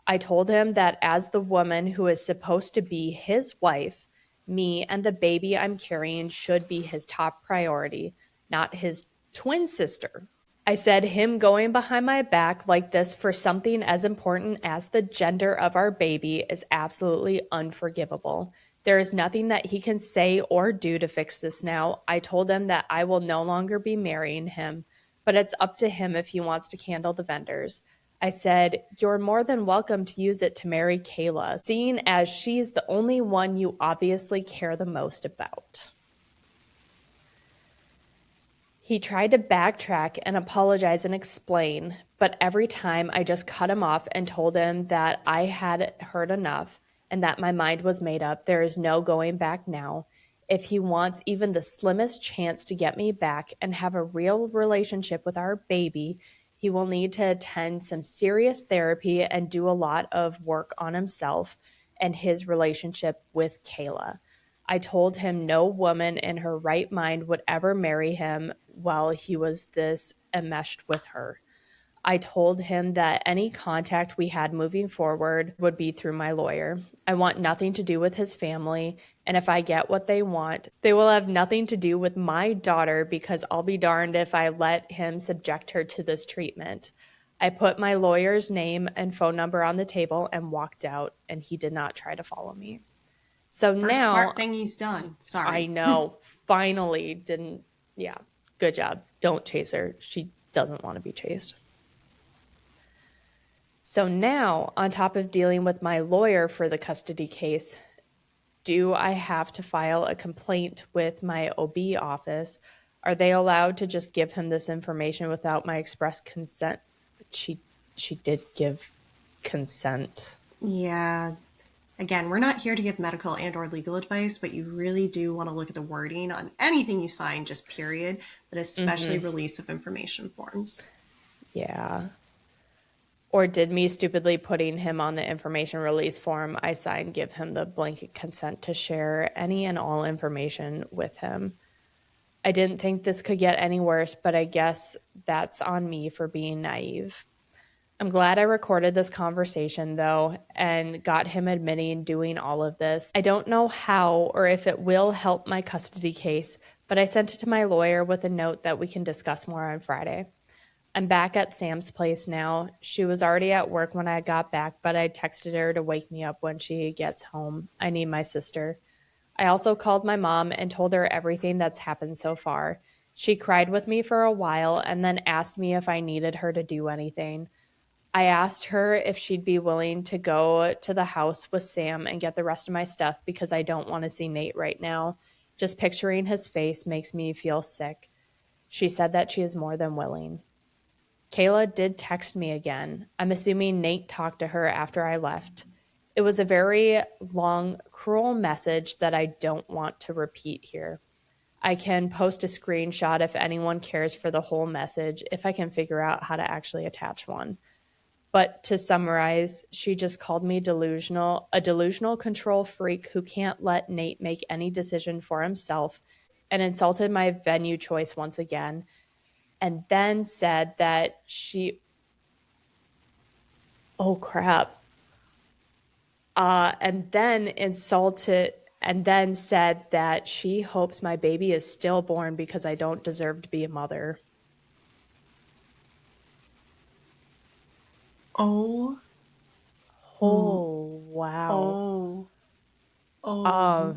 Speaker 1: I told him that as the woman who is supposed to be his wife, me and the baby I'm carrying should be his top priority, not his twin sister. I said him going behind my back like this for something as important as the gender of our baby is absolutely unforgivable. There is nothing that he can say or do to fix this now. I told him that I will no longer be marrying him, but it's up to him if he wants to handle the vendors. I said, "You're more than welcome to use it to marry Kayla, seeing as she's the only one you obviously care the most about." He tried to backtrack and apologize and explain, but every time I just cut him off and told him that I had heard enough and that my mind was made up. There is no going back now. If he wants even the slimmest chance to get me back and have a real relationship with our baby, he will need to attend some serious therapy and do a lot of work on himself and his relationship with Kayla. I told him no woman in her right mind would ever marry him while he was this enmeshed with her. I told him that any contact we had moving forward would be through my lawyer. I want nothing to do with his family, and if I get what they want, they will have nothing to do with my daughter because I'll be darned if I let him subject her to this treatment. I put my lawyer's name and phone number on the table and walked out, and he did not try to follow me. So
Speaker 2: First
Speaker 1: now
Speaker 2: smart thing he's done.
Speaker 1: I
Speaker 2: Sorry.
Speaker 1: know, finally didn't, yeah, good job. Don't chase her. She doesn't want to be chased. So now, on top of dealing with my lawyer for the custody case, do I have to file a complaint with my OB office? Are they allowed to just give him this information without my express consent? She did give consent.
Speaker 2: Yeah. Again, we're not here to give medical and or legal advice, but you really do want to look at the wording on anything you sign, just period, but especially release of information forms.
Speaker 1: Yeah. Or did me stupidly putting him on the information release form I signed give him the blanket consent to share any and all information with him? I didn't think this could get any worse, but I guess that's on me for being naive. I'm glad I recorded this conversation, though, and got him admitting doing all of this. I don't know how or if it will help my custody case, but I sent it to my lawyer with a note that we can discuss more on Friday. I'm back at Sam's place now. She was already at work when I got back, but I texted her to wake me up when she gets home. I need my sister. I also called my mom and told her everything that's happened so far. She cried with me for a while and then asked me if I needed her to do anything. I asked her if she'd be willing to go to the house with Sam and get the rest of my stuff because I don't want to see Nate right now. Just picturing his face makes me feel sick. She said that she is more than willing. Kayla did text me again. I'm assuming Nate talked to her after I left. It was a very long, cruel message that I don't want to repeat here. I can post a screenshot if anyone cares for the whole message, if I can figure out how to actually attach one. But to summarize, she just called me delusional, a delusional control freak who can't let Nate make any decision for himself, and insulted my venue choice once again, and then said that she, oh crap, and then insulted, and then said that she hopes my baby is stillborn because I don't deserve to be a mother.
Speaker 2: Oh,
Speaker 1: Oh, wow.
Speaker 2: oh, oh.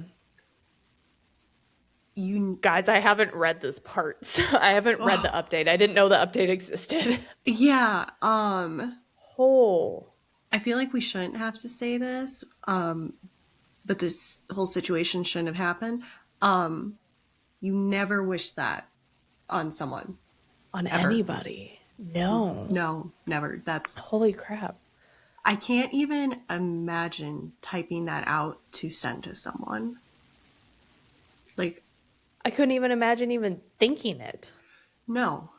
Speaker 2: You,
Speaker 1: Guys, I haven't read this part. So I haven't read the update. I didn't know the update existed.
Speaker 2: yeah.
Speaker 1: Oh,
Speaker 2: I feel like we shouldn't have to say this, but this whole situation shouldn't have happened. You never wish that on someone.
Speaker 1: on
Speaker 2: Ever.
Speaker 1: anybody. No.
Speaker 2: No, never.
Speaker 1: Holy crap.
Speaker 2: I can't even imagine typing that out to send to someone. Like,
Speaker 1: I couldn't even imagine even thinking it.
Speaker 2: no.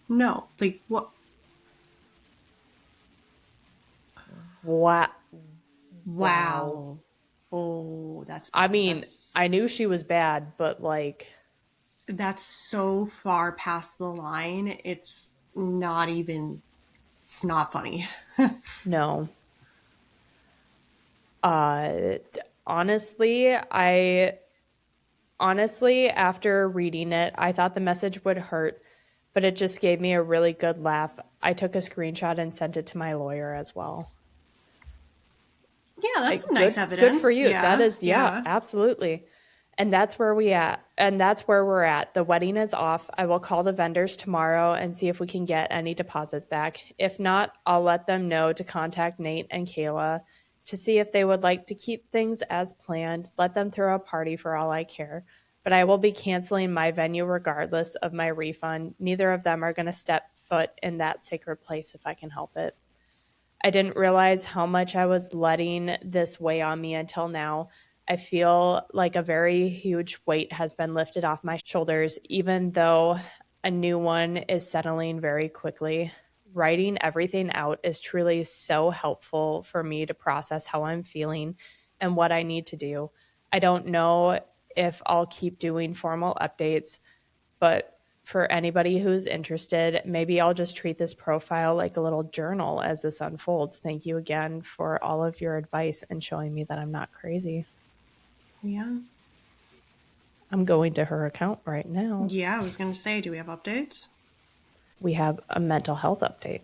Speaker 2: No. Like, what?
Speaker 1: Wow.
Speaker 2: Wow. Oh, that's bad.
Speaker 1: I mean, I knew she was bad, but like,
Speaker 2: that's so far past the line. It's not even, it's not funny.
Speaker 1: no. Honestly, after reading it, I thought the message would hurt, but it just gave me a really good laugh. I took a screenshot and sent it to my lawyer as well.
Speaker 2: Yeah, that's some
Speaker 1: Good,
Speaker 2: nice evidence.
Speaker 1: good for you.
Speaker 2: Yeah,
Speaker 1: That is, yeah, absolutely. And that's where we're at. The wedding is off. I will call the vendors tomorrow and see if we can get any deposits back. If not, I'll let them know to contact Nate and Kayla to see if they would like to keep things as planned. Let them throw a party for all I care. But I will be canceling my venue regardless of my refund. Neither of them are going to step foot in that sacred place if I can help it. I didn't realize how much I was letting this weigh on me until now. I feel like a very huge weight has been lifted off my shoulders, even though a new one is settling very quickly. Writing everything out is truly so helpful for me to process how I'm feeling and what I need to do. I don't know if I'll keep doing formal updates, but for anybody who's interested, maybe I'll just treat this profile like a little journal as this unfolds. Thank you again for all of your advice and showing me that I'm not crazy.
Speaker 2: Yeah.
Speaker 1: I'm going to her account right now.
Speaker 2: Yeah, I was going to say, do we have updates?
Speaker 1: We have a mental health update.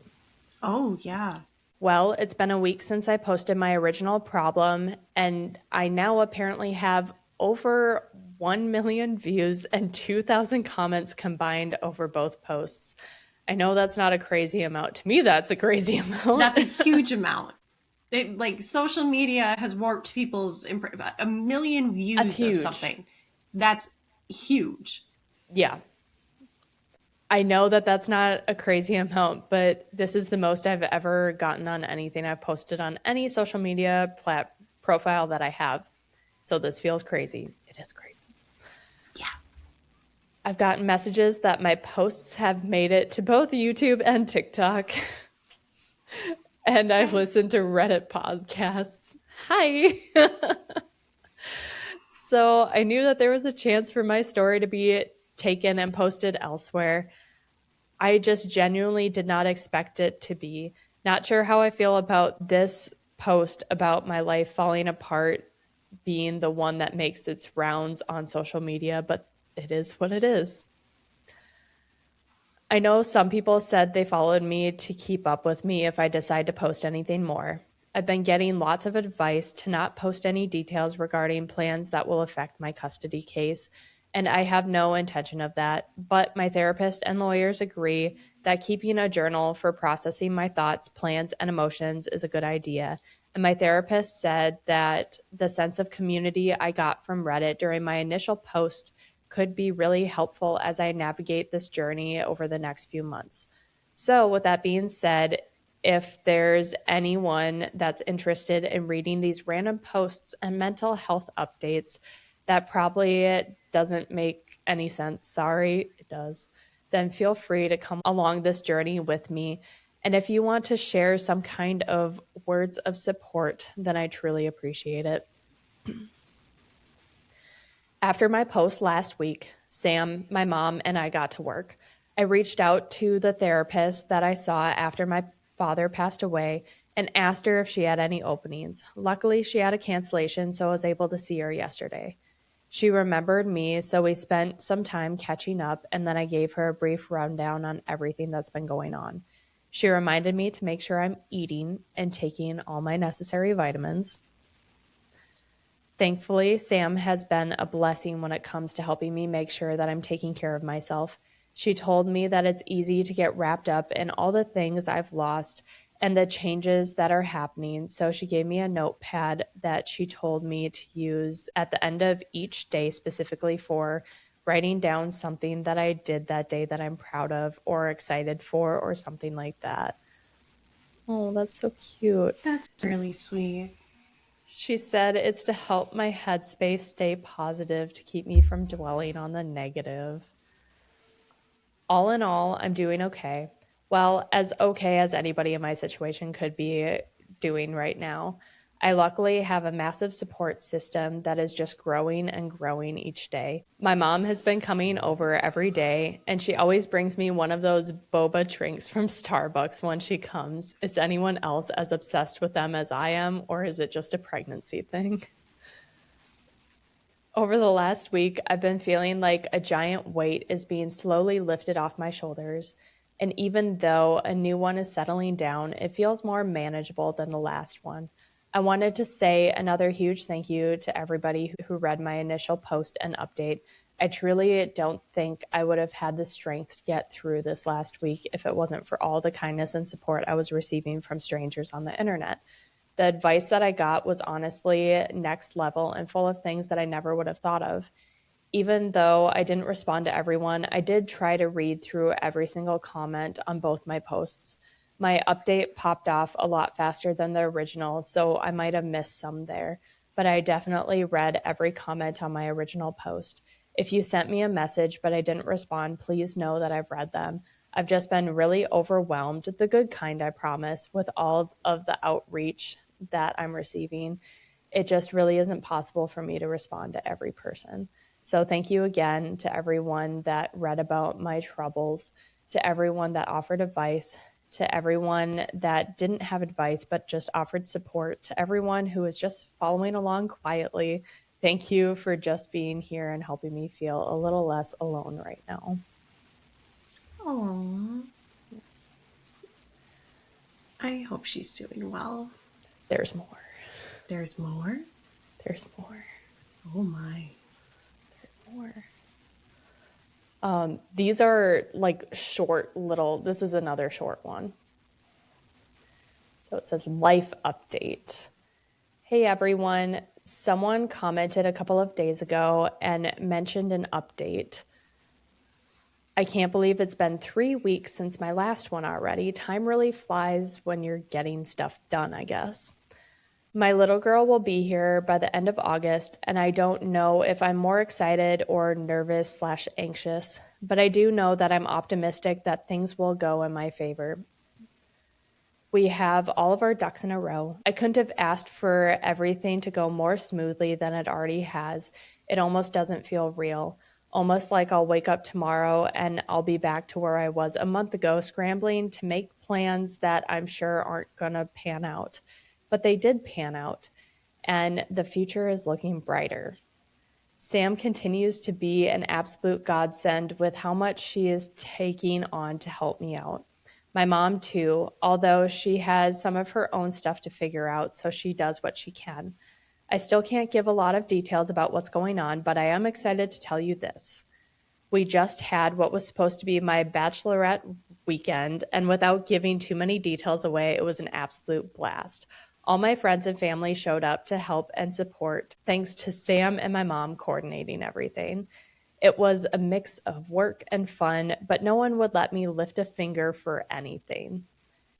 Speaker 2: Oh, yeah.
Speaker 1: Well, it's been a week since I posted my original problem, and I now apparently have over 1 million views and 2,000 comments combined over both posts. I know that's not a crazy amount. To me, that's a crazy amount.
Speaker 2: That's a huge amount. Like, social media has warped people's 1 million views of something. That's huge.
Speaker 1: Yeah. I know that that's not a crazy amount, but this is the most I've ever gotten on anything I've posted on any social media profile that I have. So this feels crazy. It is crazy.
Speaker 2: Yeah.
Speaker 1: I've gotten messages that my posts have made it to both YouTube and TikTok. And I've listened to Reddit podcasts. Hi. So I knew that there was a chance for my story to be taken and posted elsewhere. I just genuinely did not expect it to be. Not sure how I feel about this post about my life falling apart being the one that makes its rounds on social media, but it is what it is. I know some people said they followed me to keep up with me if I decide to post anything more. I've been getting lots of advice to not post any details regarding plans that will affect my custody case, and I have no intention of that. But my therapist and lawyers agree that keeping a journal for processing my thoughts, plans, and emotions is a good idea. And my therapist said that the sense of community I got from Reddit during my initial post could be really helpful as I navigate this journey over the next few months. So, with that being said, if there's anyone that's interested in reading these random posts and mental health updates that probably doesn't make any sense, sorry, it does, then feel free to come along this journey with me And if you want to share some kind of words of support, then I truly appreciate it. After my post last week, Sam, my mom, and I got to work. I reached out to the therapist that I saw after my father passed away and asked her if she had any openings. Luckily, she had a cancellation, so I was able to see her yesterday. She remembered me, so we spent some time catching up, and then I gave her a brief rundown on everything that's been going on. She reminded me to make sure I'm eating and taking all my necessary vitamins. Thankfully, Sam has been a blessing when it comes to helping me make sure that I'm taking care of myself. She told me that it's easy to get wrapped up in all the things I've lost and the changes that are happening. So she gave me a notepad that she told me to use at the end of each day, specifically for writing down something that I did that day that I'm proud of or excited for or something like that. Oh, that's so cute.
Speaker 2: That's really sweet.
Speaker 1: She said it's to help my headspace stay positive, to keep me from dwelling on the negative. All in all, I'm doing okay. Well, as okay as anybody in my situation could be doing right now. I luckily have a massive support system that is just growing and growing each day. My mom has been coming over every day, and she always brings me one of those boba drinks from Starbucks when she comes. Is anyone else as obsessed with them as I am, or is it just a pregnancy thing? Over the last week, I've been feeling like a giant weight is being slowly lifted off my shoulders. And even though a new one is settling down, it feels more manageable than the last one. I wanted to say another huge thank you to everybody who read my initial post and update. I truly don't think I would have had the strength to get through this last week if it wasn't for all the kindness and support I was receiving from strangers on the internet. The advice that I got was honestly next level and full of things that I never would have thought of. Even though I didn't respond to everyone, I did try to read through every single comment on both my posts. My update popped off a lot faster than the original, so I might have missed some there, but I definitely read every comment on my original post. If you sent me a message but I didn't respond, please know that I've read them. I've just been really overwhelmed, the good kind, I promise, with all of the outreach that I'm receiving. It just really isn't possible for me to respond to every person. So thank you again to everyone that read about my troubles, to everyone that offered advice, to everyone that didn't have advice but just offered support, to everyone who was just following along quietly. Thank you for just being here and helping me feel a little less alone right now.
Speaker 2: Aww. I hope she's doing well.
Speaker 1: There's more.
Speaker 2: There's more?
Speaker 1: There's more.
Speaker 2: Oh my.
Speaker 1: There's more. These are like short little, this is another short one. So it says life update. Hey everyone, someone commented a couple of days ago and mentioned an update. I can't believe it's been 3 weeks since my last one already. Time really flies when you're getting stuff done, I guess. My little girl will be here by the end of August, and I don't know if I'm more excited or nervous/anxious, but I do know that I'm optimistic that things will go in my favor. We have all of our ducks in a row. I couldn't have asked for everything to go more smoothly than it already has. It almost doesn't feel real. Almost like I'll wake up tomorrow and I'll be back to where I was a month ago, scrambling to make plans that I'm sure aren't going to pan out. But they did pan out, and the future is looking brighter. Sam continues to be an absolute godsend with how much she is taking on to help me out. My mom, too, although she has some of her own stuff to figure out, so she does what she can. I still can't give a lot of details about what's going on, but I am excited to tell you this. We just had what was supposed to be my bachelorette weekend, and without giving too many details away, it was an absolute blast. All my friends and family showed up to help and support, thanks to Sam and my mom coordinating everything. It was a mix of work and fun, but no one would let me lift a finger for anything.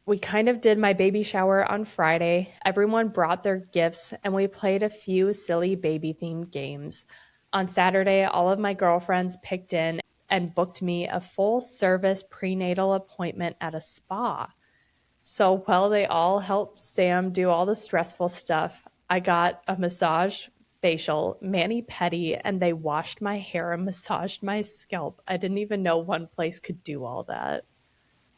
Speaker 1: We kind of did my baby shower on Friday. Everyone brought their gifts, and we played a few silly baby themed games. On Saturday, all of my girlfriends picked in and booked me a full service prenatal appointment at a spa. So while they all helped Sam do all the stressful stuff, I got a massage facial, mani-pedi, and they washed my hair and massaged my scalp. I didn't even know one place could do all that.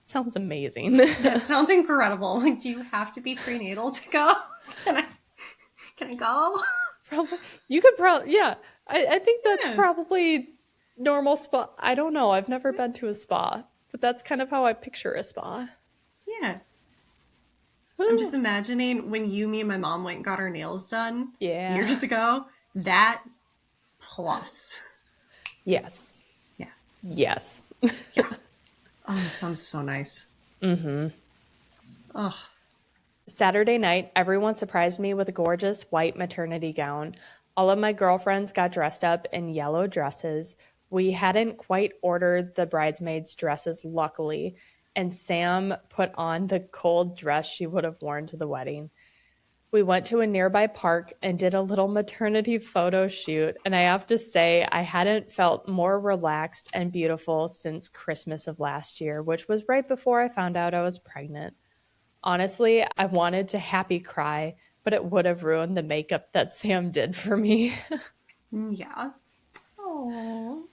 Speaker 1: Sounds amazing.
Speaker 2: That sounds incredible. Like, do you have to be prenatal to go? Can I, can I go?
Speaker 1: Probably, you could probably, yeah. I think that's
Speaker 2: Yeah.
Speaker 1: probably normal spa. I don't know. I've never been to a spa, but that's kind of how I picture a spa.
Speaker 2: Yeah. I'm just imagining when me and my mom went and got our nails done
Speaker 1: Yeah.
Speaker 2: years ago. That plus.
Speaker 1: Yes.
Speaker 2: Yeah.
Speaker 1: Yes.
Speaker 2: Yeah. Oh, it sounds so nice. Mm-hmm. Oh,
Speaker 1: Saturday night, everyone surprised me with a gorgeous white maternity gown. All of my girlfriends got dressed up in yellow dresses. We hadn't quite ordered the bridesmaids' dresses, luckily, and Sam put on the cold dress she would have worn to the wedding. We went to a nearby park and did a little maternity photo shoot, and I have to say, I hadn't felt more relaxed and beautiful since Christmas of last year, which was right before I found out I was pregnant. Honestly, I wanted to happy cry, but it would have ruined the makeup that Sam did for me.
Speaker 2: yeah. Oh.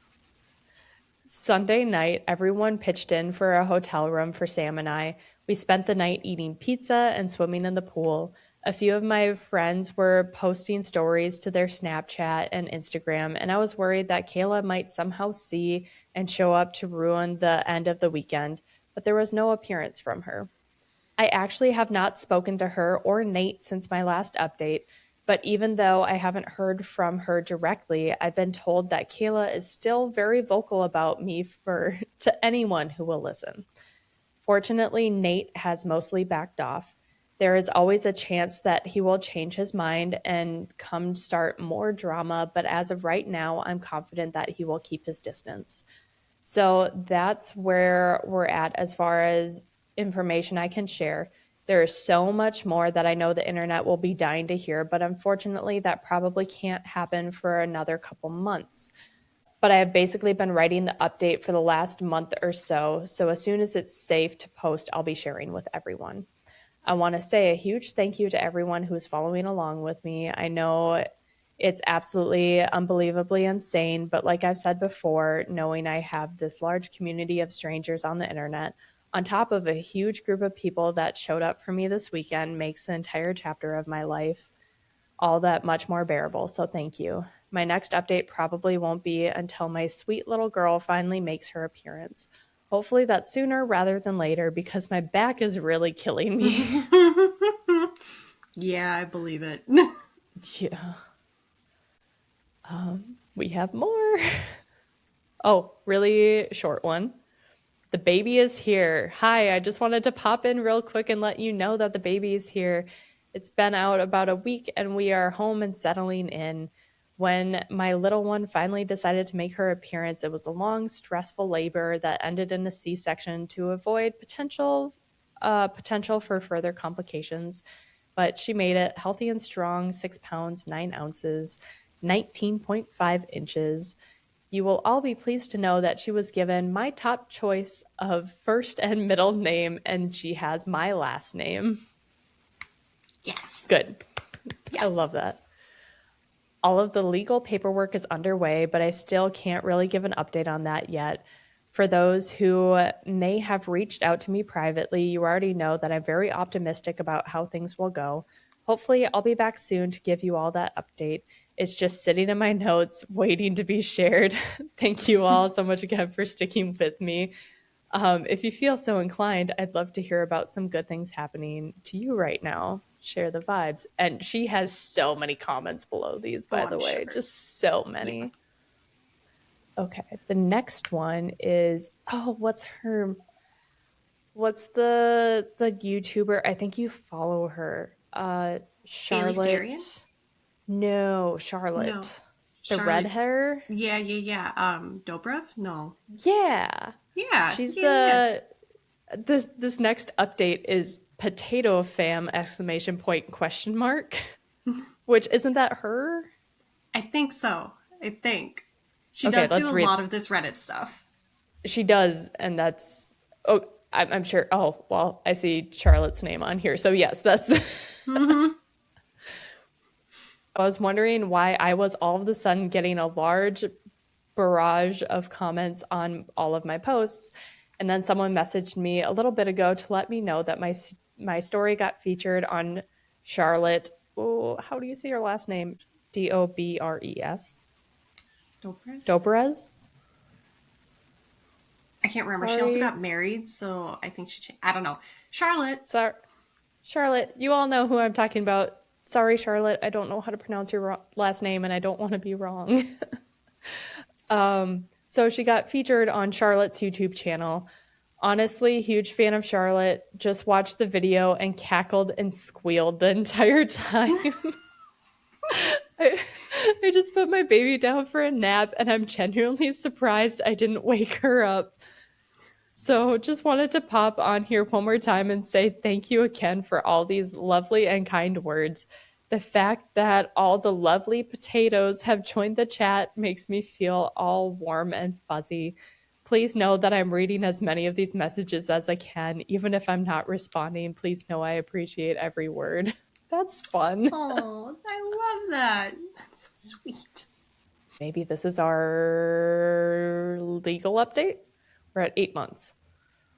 Speaker 1: Sunday night, everyone pitched in for a hotel room for Sam and I. We spent the night eating pizza and swimming in the pool. A few of my friends were posting stories to their Snapchat and Instagram, and I was worried that Kayla might somehow see and show up to ruin the end of the weekend, but there was no appearance from her. I actually have not spoken to her or Nate since my last update, but even though I haven't heard from her directly, I've been told that Kayla is still very vocal about me for to anyone who will listen. Fortunately, Nate has mostly backed off. There is always a chance that he will change his mind and come start more drama, but as of right now, I'm confident that he will keep his distance. So that's where we're at as far as information I can share. There is so much more that I know the internet will be dying to hear, but unfortunately, that probably can't happen for another couple months. But I have basically been writing the update for the last month or so. So as soon as it's safe to post, I'll be sharing with everyone. I want to say a huge thank you to everyone who's following along with me. I know it's absolutely unbelievably insane, but like I've said before, knowing I have this large community of strangers on the internet, on top of a huge group of people that showed up for me this weekend, makes the entire chapter of my life all that much more bearable. So thank you. My next update probably won't be until my sweet little girl finally makes her appearance. Hopefully that's sooner rather than later because my back is really killing me.
Speaker 2: Yeah, I believe it.
Speaker 1: Yeah. We have more. Oh, really short one. The baby is here. Hi, I just wanted to pop in real quick and let you know that the baby is here. It's been out about a week and we are home and settling in. When my little one finally decided to make her appearance, it was a long, stressful labor that ended in a C-section to avoid potential for further complications. But she made it healthy and strong, 6 pounds, 9 ounces, 19.5 inches. You will all be pleased to know that she was given my top choice of first and middle name, and she has my last name.
Speaker 2: Yes.
Speaker 1: Good.
Speaker 2: Yes.
Speaker 1: I love that. All of the legal paperwork is underway, but I still can't really give an update on that yet. For those who may have reached out to me privately, you already know that I'm very optimistic about how things will go. Hopefully, I'll be back soon to give you all that update. It's just sitting in my notes, waiting to be shared. Thank you all so much again for sticking with me. If you feel so inclined, I'd love to hear about some good things happening to you right now. Share the vibes. And she has so many comments below these, by
Speaker 2: Oh,
Speaker 1: the
Speaker 2: I'm
Speaker 1: way,
Speaker 2: sure.
Speaker 1: just so many.
Speaker 2: Yeah.
Speaker 1: Okay, the next one is what's the YouTuber? I think you follow her.
Speaker 2: Bailey Sarian?
Speaker 1: Charlotte. No,
Speaker 2: No.
Speaker 1: Charlotte. The red
Speaker 2: Charlotte.
Speaker 1: hair?
Speaker 2: Yeah. Dobrev? No.
Speaker 1: Yeah.
Speaker 2: Yeah.
Speaker 1: She's
Speaker 2: Yeah.
Speaker 1: the this next update is potato fam exclamation point question mark. Which isn't that her?
Speaker 2: I think so. I think. She
Speaker 1: Okay,
Speaker 2: does do
Speaker 1: let's
Speaker 2: a
Speaker 1: read.
Speaker 2: lot of this Reddit stuff.
Speaker 1: She does, and that's oh I'm sure. Oh, well, I see Charlotte's name on here. So, yes, that's.
Speaker 2: Mm-hmm.
Speaker 1: I was wondering why I was all of a sudden getting a large barrage of comments on all of my posts. And then someone messaged me a little bit ago to let me know that my story got featured on Charlotte. Oh, how do you say your last name? Dobres.
Speaker 2: Dobres?
Speaker 1: Dobrez?
Speaker 2: I can't remember. She also
Speaker 1: Sorry.
Speaker 2: got married, so I think I don't know. Charlotte.
Speaker 1: Sorry. Charlotte, you all know who I'm talking about. Sorry, Charlotte. I don't know how to pronounce your last name and I don't want to be wrong. So she got featured on Charlotte's YouTube channel. Honestly, huge fan of Charlotte. Just watched the video and cackled and squealed the entire time. I, I just put my baby down for a nap and I'm genuinely surprised I didn't wake her up. So just wanted to pop on here one more time and say thank you again for all these lovely and kind words. The fact that all the lovely potatoes have joined the chat makes me feel all warm and fuzzy. Please know that I'm reading as many of these messages as I can. Even if I'm not responding, please know I appreciate every word. That's fun.
Speaker 2: Oh, I love that. That's so sweet.
Speaker 1: Maybe this is our legal update. We're at 8 months.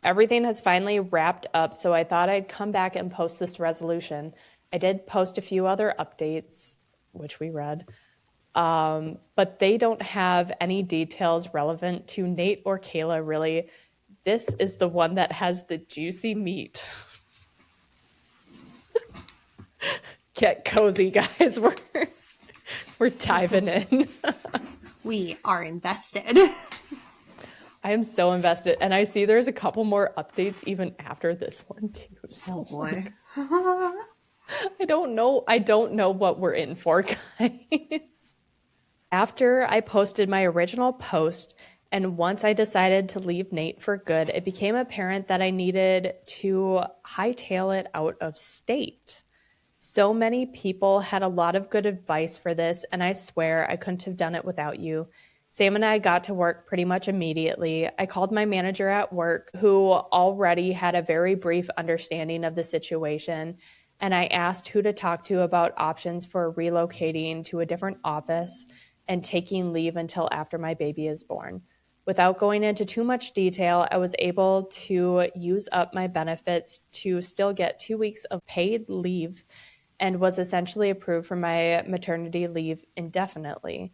Speaker 1: Everything has finally wrapped up, so I thought I'd come back and post this resolution. I did post a few other updates, which we read, but they don't have any details relevant to Nate or Kayla, really. This is the one that has the juicy meat. Get cozy, guys. We're diving in.
Speaker 2: We are invested.
Speaker 1: I am so invested, and I see there's a couple more updates even after this one too.
Speaker 2: Oh boy.
Speaker 1: I don't know what we're in for, guys. After I posted my original post, and once I decided to leave Nate for good, it became apparent that I needed to hightail it out of state. So many people had a lot of good advice for this, and I swear I couldn't have done it without you. Sam and I got to work pretty much immediately. I called my manager at work, who already had a very brief understanding of the situation, and I asked who to talk to about options for relocating to a different office and taking leave until after my baby is born. Without going into too much detail, I was able to use up my benefits to still get 2 weeks of paid leave and was essentially approved for my maternity leave indefinitely.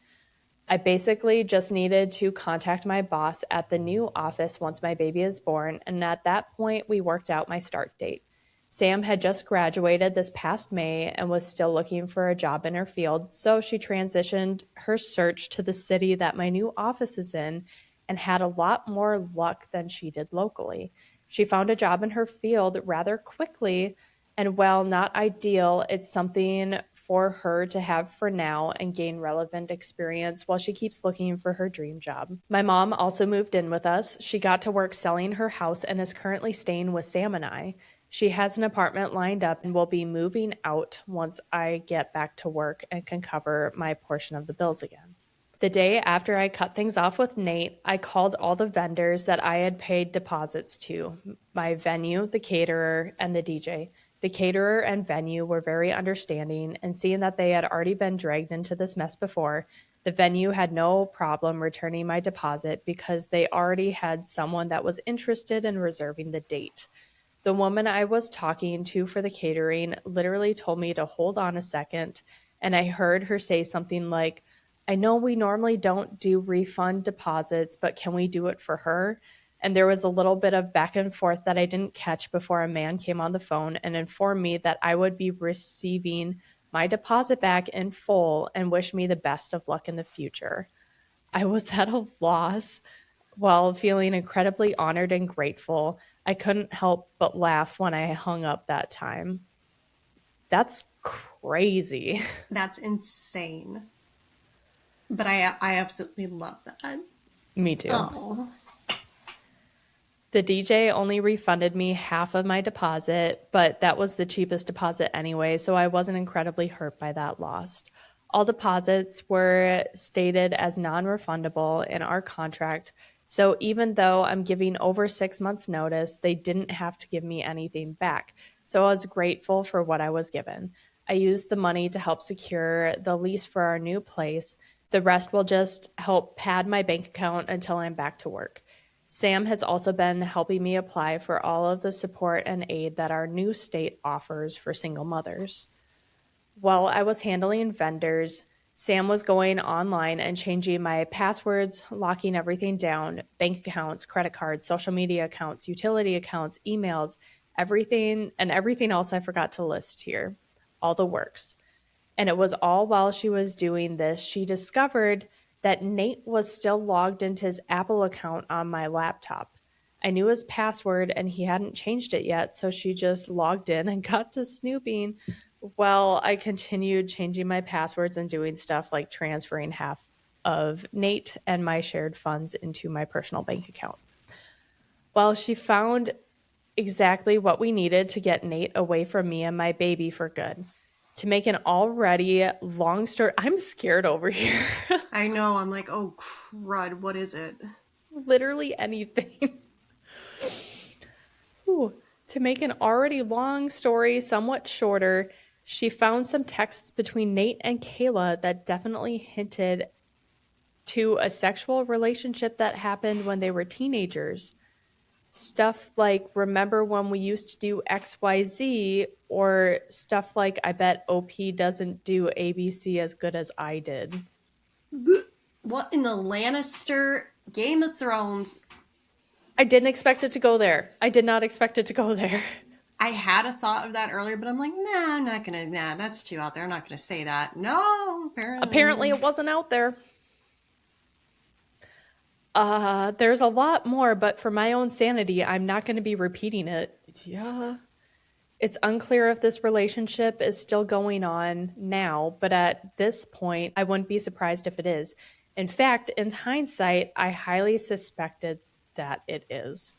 Speaker 1: I basically just needed to contact my boss at the new office once my baby is born, and at that point, we worked out my start date. Sam had just graduated this past May and was still looking for a job in her field, so she transitioned her search to the city that my new office is in and had a lot more luck than she did locally. She found a job in her field rather quickly, and while not ideal, it's something for her to have for now and gain relevant experience while she keeps looking for her dream job. My mom also moved in with us. She got to work selling her house and is currently staying with Sam and I. She has an apartment lined up and will be moving out once I get back to work and can cover my portion of the bills again. The day after I cut things off with Nate, I called all the vendors that I had paid deposits to, my venue, the caterer, and the DJ. The caterer and venue were very understanding, and seeing that they had already been dragged into this mess before, the venue had no problem returning my deposit because they already had someone that was interested in reserving the date. The woman I was talking to for the catering literally told me to hold on a second, and I heard her say something like, I know we normally don't do refund deposits, but can we do it for her? And there was a little bit of back and forth that I didn't catch before a man came on the phone and informed me that I would be receiving my deposit back in full and wished me the best of luck in the future. I was at a loss while feeling incredibly honored and grateful. I couldn't help but laugh when I hung up that time. That's crazy.
Speaker 2: That's insane. But I absolutely love that.
Speaker 1: Me too.
Speaker 2: Oh.
Speaker 1: The DJ only refunded me half of my deposit, but that was the cheapest deposit anyway, so I wasn't incredibly hurt by that loss. All deposits were stated as non-refundable in our contract, So even though I'm giving over 6 months' notice, they didn't have to give me anything back. So I was grateful for what I was given. I used the money to help secure the lease for our new place. The rest will just help pad my bank account until I'm back to work. Sam has also been helping me apply for all of the support and aid that our new state offers for single mothers. While I was handling vendors, Sam was going online and changing my passwords, locking everything down, bank accounts, credit cards, social media accounts, utility accounts, emails, everything else I forgot to list here. All the works. And it was all while she was doing this, she discovered that Nate was still logged into his Apple account on my laptop. I knew his password and he hadn't changed it yet, so she just logged in and got to snooping while I continued changing my passwords and doing stuff like transferring half of Nate and my shared funds into my personal bank account. Well, she found exactly what we needed to get Nate away from me and my baby for good. To make an already long story, I'm scared over here.
Speaker 2: I know. I'm like, oh, crud. What is it?
Speaker 1: Literally anything. Ooh. To make an already long story somewhat shorter, she found some texts between Nate and Kayla that definitely hinted to a sexual relationship that happened when they were teenagers. Stuff like, remember when we used to do XYZ, or stuff like, I bet OP doesn't do ABC as good as I did.
Speaker 2: What in the Lannister Game of Thrones?
Speaker 1: I didn't expect it to go there. I did not expect it to go there.
Speaker 2: I had a thought of that earlier, but I'm like, nah, I'm not gonna. Nah, that's too out there. I'm not gonna say that. No,
Speaker 1: Apparently it wasn't out there. There's a lot more, but for my own sanity, I'm not going to be repeating it. Yeah. It's unclear if this relationship is still going on now, but at this point, I wouldn't be surprised if it is. In fact, in hindsight, I highly suspected that it is.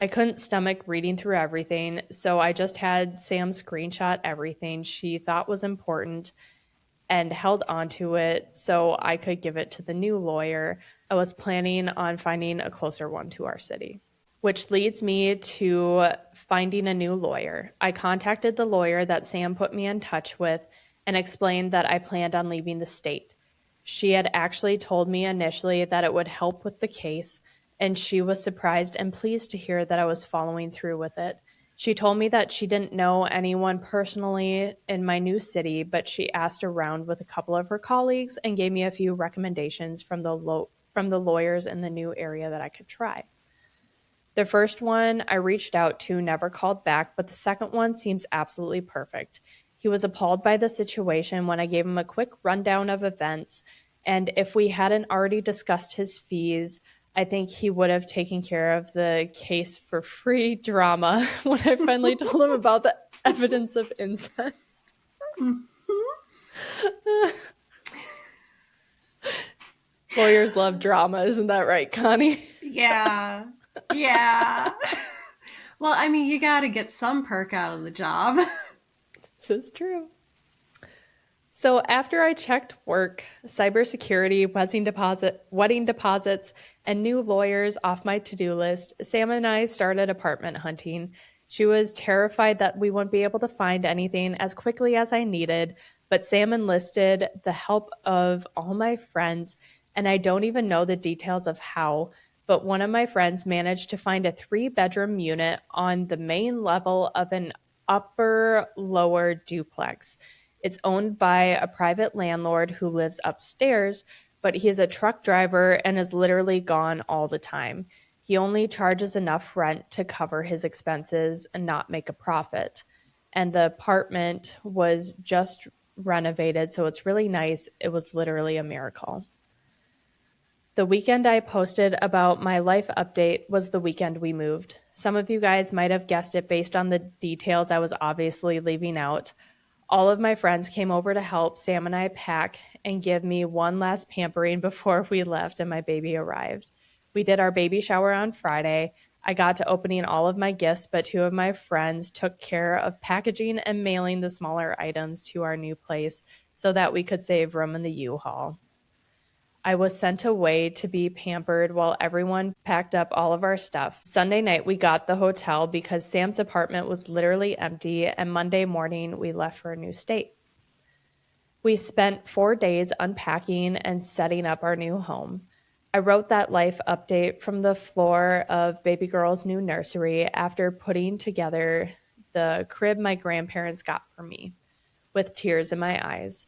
Speaker 1: I couldn't stomach reading through everything, so I just had Sam screenshot everything she thought was important and held onto it so I could give it to the new lawyer. I was planning on finding a closer one to our city, which leads me to finding a new lawyer. I contacted the lawyer that Sam put me in touch with and explained that I planned on leaving the state. She had actually told me initially that it would help with the case, and she was surprised and pleased to hear that I was following through with it. She told me that she didn't know anyone personally in my new city, but she asked around with a couple of her colleagues and gave me a few recommendations from the lawyers in the new area that I could try. The first one I reached out to never called back, but the second one seems absolutely perfect. He was appalled by the situation when I gave him a quick rundown of events, and if we hadn't already discussed his fees, I think he would have taken care of the case for free drama when I finally told him about the evidence of incest. Lawyers love drama, isn't that right, Connie?
Speaker 2: Yeah, yeah. Well, I mean, you got to get some perk out of the job.
Speaker 1: This is true. So after I checked work, cybersecurity, wedding deposits, and new lawyers off my to-do list, Sam and I started apartment hunting. She was terrified that we wouldn't be able to find anything as quickly as I needed, but Sam enlisted the help of all my friends, and I don't even know the details of how, but one of my friends managed to find a 3-bedroom unit on the main level of an upper lower duplex. It's owned by a private landlord who lives upstairs, but he is a truck driver and is literally gone all the time. He only charges enough rent to cover his expenses and not make a profit. And the apartment was just renovated, so it's really nice. It was literally a miracle. The weekend I posted about my life update was the weekend we moved. Some of you guys might have guessed it based on the details I was obviously leaving out. All of my friends came over to help Sam and I pack and give me one last pampering before we left and my baby arrived. We did our baby shower on Friday. I got to opening all of my gifts, but 2 of my friends took care of packaging and mailing the smaller items to our new place so that we could save room in the U-Haul. I was sent away to be pampered while everyone packed up all of our stuff. Sunday night, we got the hotel because Sam's apartment was literally empty, and Monday morning, we left for a new state. We spent 4 days unpacking and setting up our new home. I wrote that life update from the floor of baby girl's new nursery after putting together the crib my grandparents got for me, with tears in my eyes.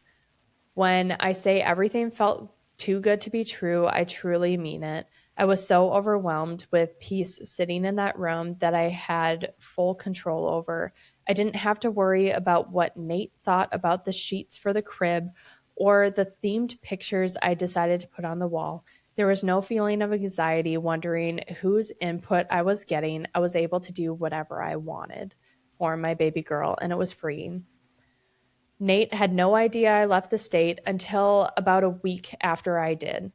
Speaker 1: When I say everything felt too good to be true, I truly mean it. I was so overwhelmed with peace sitting in that room that I had full control over. I didn't have to worry about what Nate thought about the sheets for the crib or the themed pictures I decided to put on the wall. There was no feeling of anxiety wondering whose input I was getting. I was able to do whatever I wanted for my baby girl, and it was freeing. Nate had no idea I left the state until about a week after I did.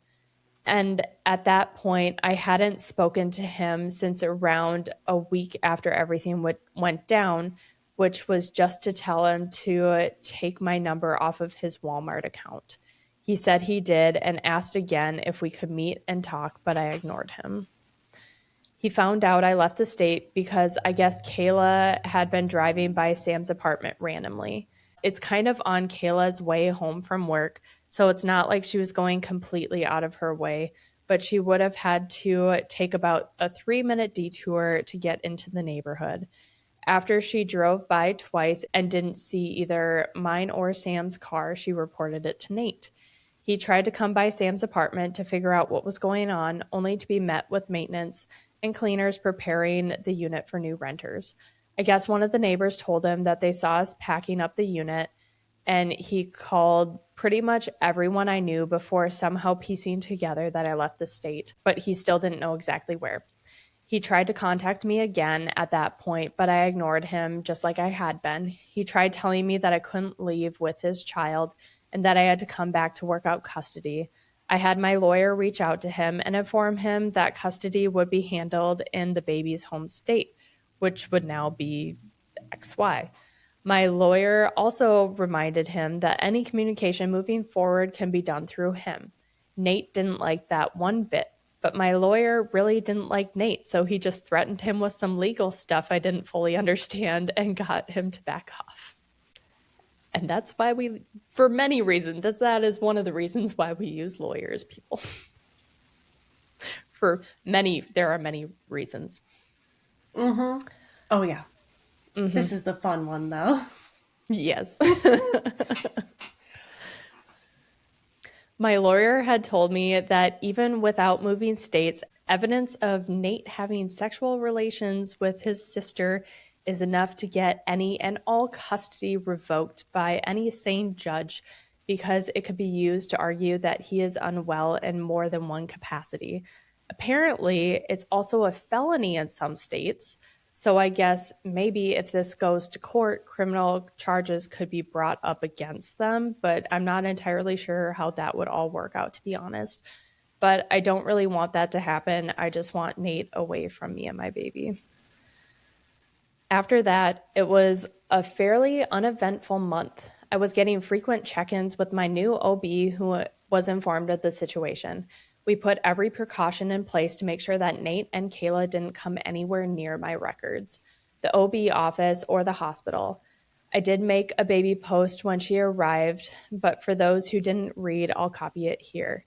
Speaker 1: And at that point, I hadn't spoken to him since around a week after everything went down, which was just to tell him to take my number off of his Walmart account. He said he did and asked again if we could meet and talk, but I ignored him. He found out I left the state because I guess Kayla had been driving by Sam's apartment randomly. It's kind of on Kayla's way home from work, so it's not like she was going completely out of her way, but she would have had to take about a 3-minute detour to get into the neighborhood. After she drove by twice and didn't see either mine or Sam's car, she reported it to Nate. He tried to come by Sam's apartment to figure out what was going on, only to be met with maintenance and cleaners preparing the unit for new renters. I guess one of the neighbors told him that they saw us packing up the unit, and he called pretty much everyone I knew before somehow piecing together that I left the state, but he still didn't know exactly where. He tried to contact me again at that point, but I ignored him just like I had been. He tried telling me that I couldn't leave with his child and that I had to come back to work out custody. I had my lawyer reach out to him and inform him that custody would be handled in the baby's home state, which would now be XY. My lawyer also reminded him that any communication moving forward can be done through him. Nate didn't like that one bit, but my lawyer really didn't like Nate, so he just threatened him with some legal stuff I didn't fully understand and got him to back off. And that's why for many reasons, that is one of the reasons why we use lawyers, people. There are many reasons.
Speaker 2: Oh, yeah. This is the fun one, though.
Speaker 1: Yes. My lawyer had told me that even without moving states, evidence of Nate having sexual relations with his sister is enough to get any and all custody revoked by any sane judge because it could be used to argue that he is unwell in more than one capacity. Apparently, it's also a felony in some states. So I guess maybe if this goes to court, criminal charges could be brought up against them, but I'm not entirely sure how that would all work out, to be honest. But I don't really want that to happen. I just want Nate away from me and my baby. After that, it was a fairly uneventful month. I was getting frequent check-ins with my new OB who was informed of the situation. We put every precaution in place to make sure that Nate and Kayla didn't come anywhere near my records, the OB office, or the hospital. I did make a baby post when she arrived, but for those who didn't read, I'll copy it here.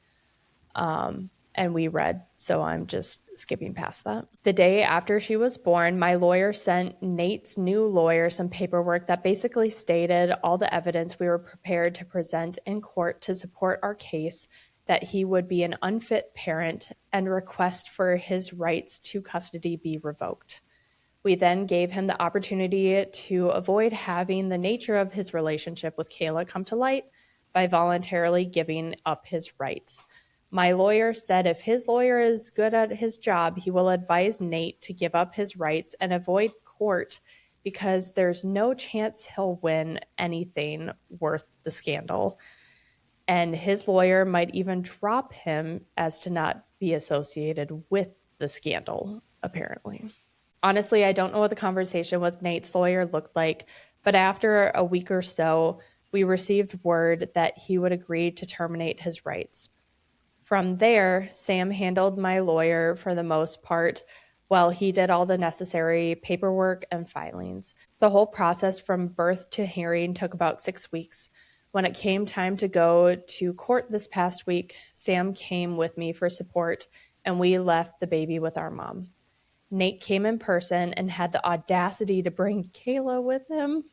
Speaker 1: And we read, so I'm just skipping past that. The day after she was born, my lawyer sent Nate's new lawyer some paperwork that basically stated all the evidence we were prepared to present in court to support our case that he would be an unfit parent and request for his rights to custody be revoked. We then gave him the opportunity to avoid having the nature of his relationship with Kayla come to light by voluntarily giving up his rights. My lawyer said if his lawyer is good at his job, he will advise Nate to give up his rights and avoid court because there's no chance he'll win anything worth the scandal. And his lawyer might even drop him as to not be associated with the scandal, apparently. Honestly, I don't know what the conversation with Nate's lawyer looked like, but after a week or so, we received word that he would agree to terminate his rights. From there, Sam handled my lawyer for the most part while he did all the necessary paperwork and filings. The whole process from birth to hearing took about 6 weeks. When it came time to go to court this past week, Sam came with me for support, and we left the baby with our mom. Nate came in person and had the audacity to bring Kayla with him.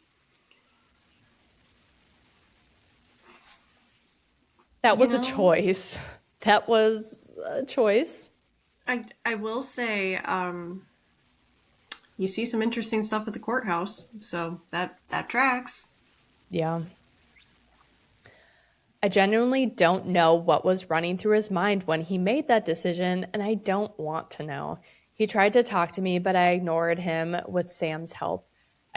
Speaker 1: That was a choice. That was a choice.
Speaker 2: I will say, you see some interesting stuff at the courthouse, so that tracks.
Speaker 1: Yeah. I genuinely don't know what was running through his mind when he made that decision, and I don't want to know. He tried to talk to me, but I ignored him with Sam's help.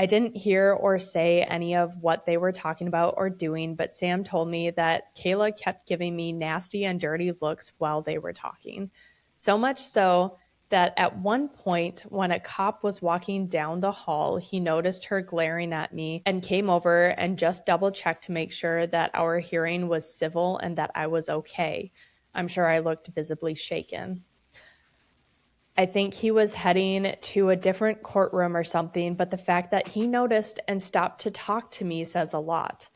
Speaker 1: I didn't hear or say any of what they were talking about or doing, but Sam told me that Kayla kept giving me nasty and dirty looks while they were talking. So much so that at one point, when a cop was walking down the hall, he noticed her glaring at me and came over and just double checked to make sure that our hearing was civil and that I was okay. I'm sure I looked visibly shaken. I think he was heading to a different courtroom or something, but the fact that he noticed and stopped to talk to me says a lot.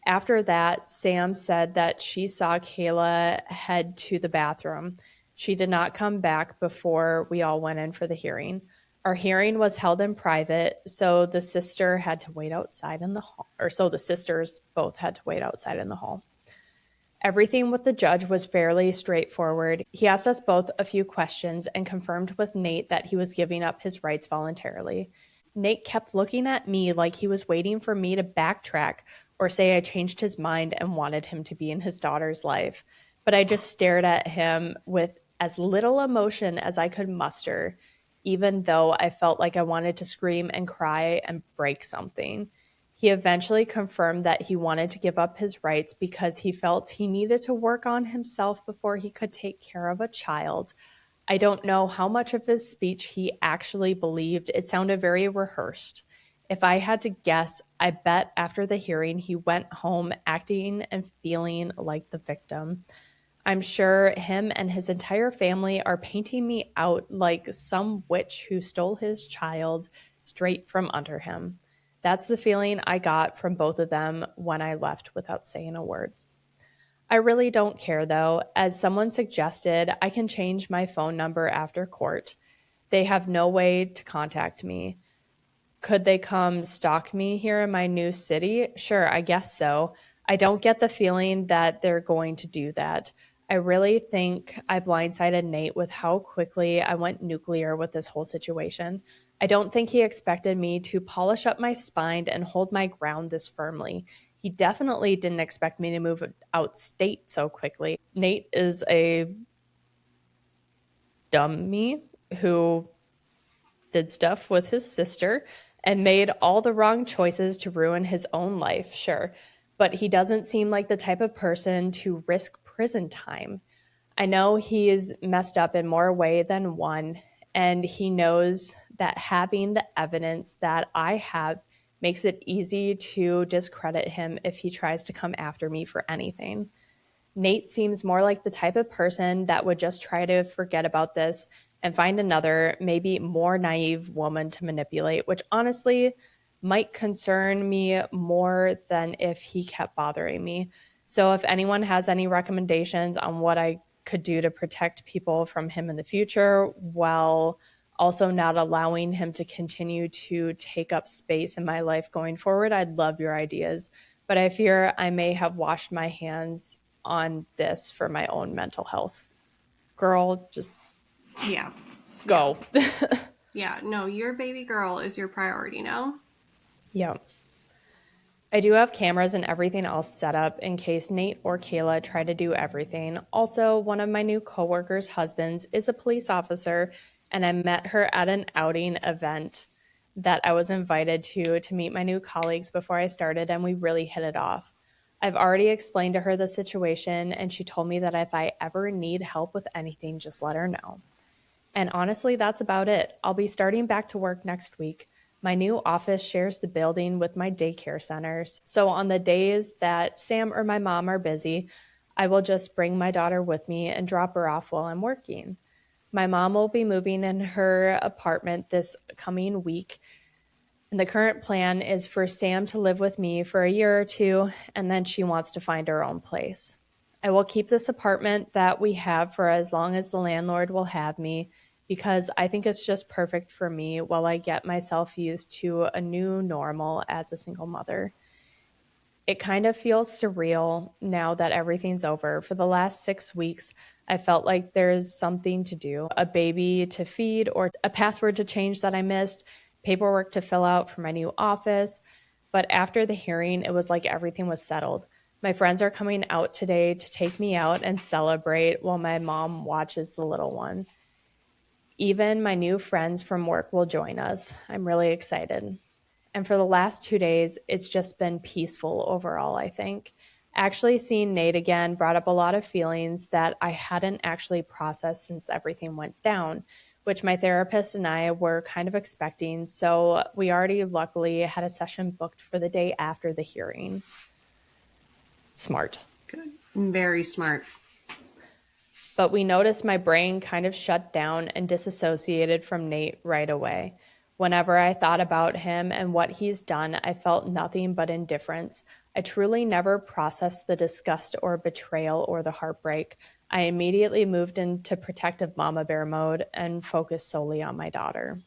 Speaker 1: After that, Sam said that she saw Kayla head to the bathroom. She did not come back before we all went in for the hearing. Our hearing was held in private, so the sister had to wait outside in the hall, or so the sisters both had to wait outside in the hall. Everything with the judge was fairly straightforward. He asked us both a few questions and confirmed with Nate that he was giving up his rights voluntarily. Nate kept looking at me like he was waiting for me to backtrack or say I changed his mind and wanted him to be in his daughter's life. But I just stared at him with as little emotion as I could muster, even though I felt like I wanted to scream and cry and break something. He eventually confirmed that he wanted to give up his rights because he felt he needed to work on himself before he could take care of a child. I don't know how much of his speech he actually believed. It sounded very rehearsed. If I had to guess, I bet after the hearing he went home acting and feeling like the victim. I'm sure him and his entire family are painting me out like some witch who stole his child straight from under him. That's the feeling I got from both of them when I left without saying a word. I really don't care though. As someone suggested, I can change my phone number after court. They have no way to contact me. Could they come stalk me here in my new city? Sure, I guess so. I don't get the feeling that they're going to do that. I really think I blindsided Nate with how quickly I went nuclear with this whole situation. I don't think he expected me to polish up my spine and hold my ground this firmly. He definitely didn't expect me to move out state so quickly. Nate is a dummy who did stuff with his sister and made all the wrong choices to ruin his own life, sure. But he doesn't seem like the type of person to risk prison time. I know he is messed up in more way than one, and he knows that having the evidence that I have makes it easy to discredit him if he tries to come after me for anything. Nate seems more like the type of person that would just try to forget about this and find another, maybe more naive woman to manipulate, which honestly might concern me more than if he kept bothering me. So, if anyone has any recommendations on what I could do to protect people from him in the future while also not allowing him to continue to take up space in my life going forward, I'd love your ideas. But I fear I may have washed my hands on this for my own mental health. Girl, just
Speaker 2: Yeah.
Speaker 1: go.
Speaker 2: Yeah, no, your baby girl is your priority now.
Speaker 1: Yeah. I do have cameras and everything else set up in case Nate or Kayla try to do everything. Also, one of my new coworkers' husbands is a police officer, and I met her at an outing event that I was invited to meet my new colleagues before I started, and we really hit it off. I've already explained to her the situation, and she told me that if I ever need help with anything, just let her know. And honestly, that's about it. I'll be starting back to work next week. My new office shares the building with my daycare centers. So on the days that Sam or my mom are busy, I will just bring my daughter with me and drop her off while I'm working. My mom will be moving in her apartment this coming week, and the current plan is for Sam to live with me for a year or two, and then she wants to find her own place. I will keep this apartment that we have for as long as the landlord will have me because I think it's just perfect for me while I get myself used to a new normal as a single mother. It kind of feels surreal now that everything's over. For the last 6 weeks, I felt like there's something to do, a baby to feed, or a password to change that I missed, paperwork to fill out for my new office. But after the hearing, it was like everything was settled. My friends are coming out today to take me out and celebrate while my mom watches the little one. Even my new friends from work will join us. I'm really excited. And for the last 2 days, it's just been peaceful overall, I think. Actually, seeing Nate again brought up a lot of feelings that I hadn't actually processed since everything went down, which my therapist and I were kind of expecting. So we already luckily had a session booked for the day after the hearing. Smart.
Speaker 2: Good. Very smart.
Speaker 1: But we noticed my brain kind of shut down and disassociated from Nate right away. Whenever I thought about him and what he's done, I felt nothing but indifference. I truly never processed the disgust or betrayal or the heartbreak. I immediately moved into protective mama bear mode and focused solely on my daughter.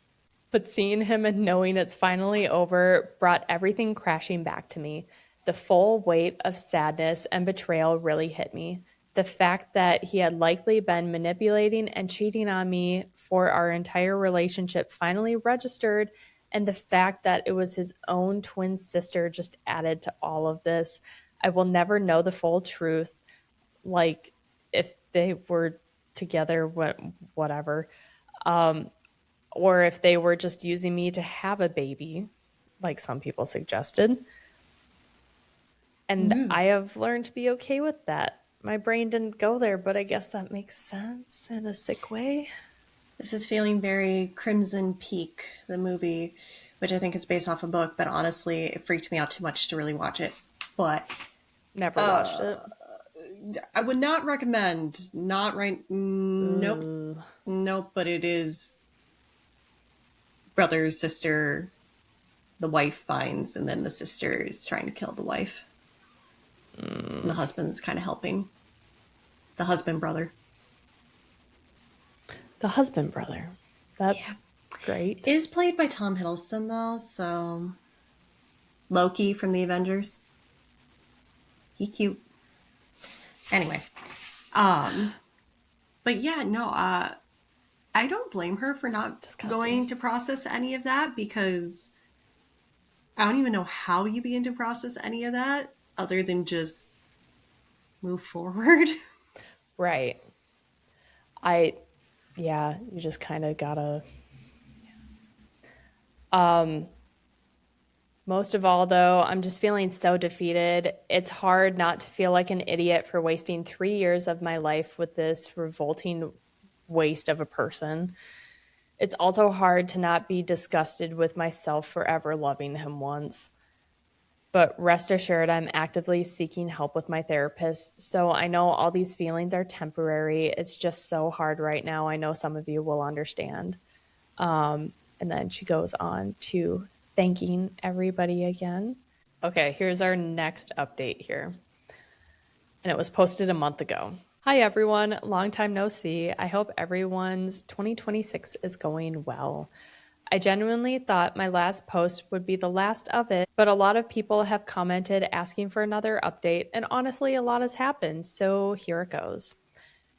Speaker 1: But seeing him and knowing it's finally over brought everything crashing back to me. The full weight of sadness and betrayal really hit me. The fact that he had likely been manipulating and cheating on me for our entire relationship finally registered, and the fact that it was his own twin sister just added to all of this. I will never know the full truth, like if they were together, whatever, or if they were just using me to have a baby, like some people suggested. And I have learned to be okay with that. My brain didn't go there, but I guess that makes sense in a sick way.
Speaker 2: This is feeling very Crimson Peak, the movie, which I think is based off a book, but honestly, it freaked me out too much to really watch it. But
Speaker 1: Never watched it.
Speaker 2: I would not recommend. Not right. Nope. Nope. But it is brother, sister, the wife finds, and then the sister is trying to kill the wife. And the husband's kind of helping. The husband brother.
Speaker 1: The husband brother. That's great.
Speaker 2: It is played by Tom Hiddleston, though, so Loki from the Avengers. He cute. Anyway. But yeah, no, I don't blame her for not going to process any of that, because I don't even know how you begin to process any of that other than just move forward.
Speaker 1: Right. You just kind of gotta. Most of all, though, I'm just feeling so defeated. It's hard not to feel like an idiot for wasting 3 years of my life with this revolting waste of a person. It's also hard to not be disgusted with myself for ever loving him once. But rest assured, I'm actively seeking help with my therapist. So I know all these feelings are temporary. It's just so hard right now. I know some of you will understand. And then she goes on to thanking everybody again. Okay, here's our next update here. And it was posted a month ago. Hi, everyone. Long time no see. I hope everyone's 2026 is going well. I genuinely thought my last post would be the last of it, but a lot of people have commented asking for another update, and honestly, a lot has happened, so here it goes.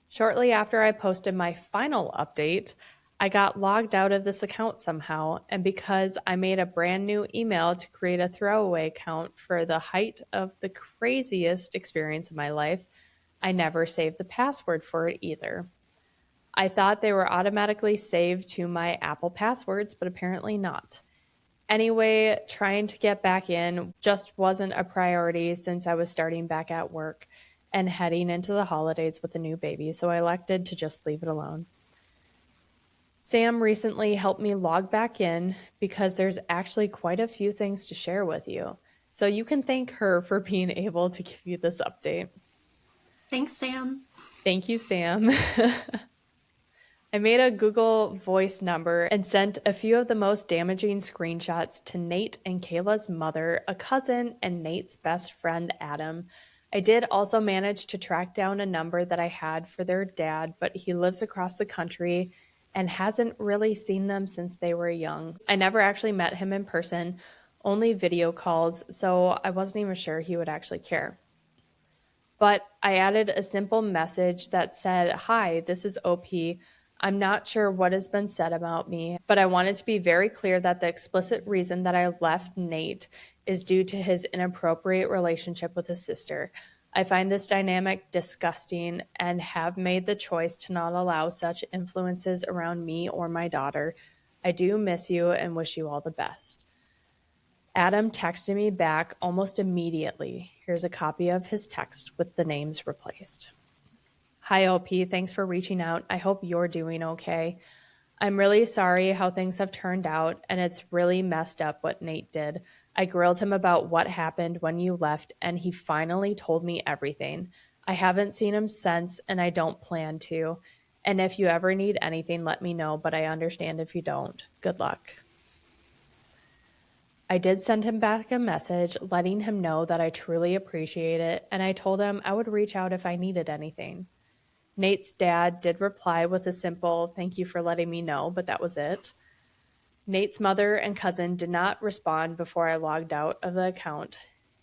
Speaker 1: Shortly after I posted my final update, I got logged out of this account somehow, and because I made a brand new email to create a throwaway account for the height of the craziest experience of my life, I never saved the password for it either. I thought they were automatically saved to my Apple passwords, but apparently not. Anyway, trying to get back in just wasn't a priority since I was starting back at work and heading into the holidays with a new baby, so I elected to just leave it alone. Sam recently helped me log back in because there's actually quite a few things to share with you. So you can thank her for being able to give you this update.
Speaker 2: Thanks, Sam.
Speaker 1: Thank you, Sam. I made a Google Voice number and sent a few of the most damaging screenshots to Nate and Kayla's mother, a cousin, and Nate's best friend, Adam. I did also manage to track down a number that I had for their dad, but he lives across the country and hasn't really seen them since they were young. I never actually met him in person, only video calls, so I wasn't even sure he would actually care. But I added a simple message that said, "Hi, this is OP. I'm not sure what has been said about me, but I wanted to be very clear that the explicit reason that I left Nate is due to his inappropriate relationship with his sister. I find this dynamic disgusting and have made the choice to not allow such influences around me or my daughter. I do miss you and wish you all the best." Adam texted me back almost immediately. Here's a copy of his text with the names replaced. "Hi, OP. Thanks for reaching out. I hope you're doing okay. I'm really sorry how things have turned out, and it's really messed up what Nate did. I grilled him about what happened when you left, and he finally told me everything. I haven't seen him since, and I don't plan to. And if you ever need anything, let me know, but I understand if you don't. Good luck." I did send him back a message letting him know that I truly appreciate it, and I told him I would reach out if I needed anything. Nate's dad did reply with a simple "thank you for letting me know," but that was it. Nate's mother and cousin did not respond before I logged out of the account.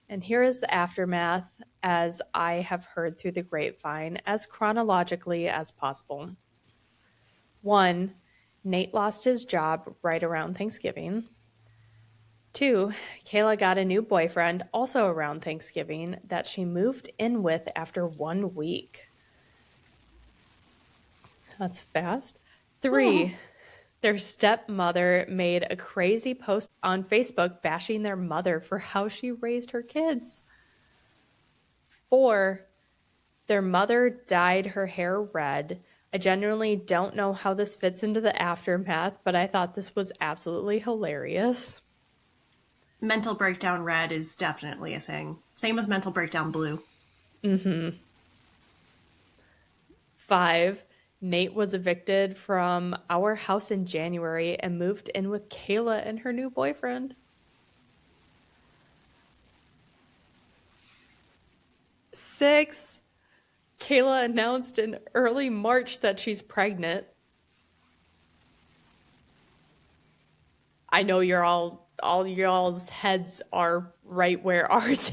Speaker 1: And here is the aftermath, as I have heard through the grapevine, as chronologically as possible. 1. Nate lost his job right around Thanksgiving. 2. Kayla got a new boyfriend also around Thanksgiving that she moved in with after 1 week. That's fast. 3. Their stepmother made a crazy post on Facebook bashing their mother for how she raised her kids. 4. Their mother dyed her hair red. I genuinely don't know how this fits into the aftermath, but I thought this was absolutely hilarious.
Speaker 2: Mental breakdown red is definitely a thing. Same with mental breakdown blue.
Speaker 1: 5. Nate was evicted from our house in January and moved in with Kayla and her new boyfriend. 6. Kayla announced in early March that she's pregnant. I know all y'all's heads are right where ours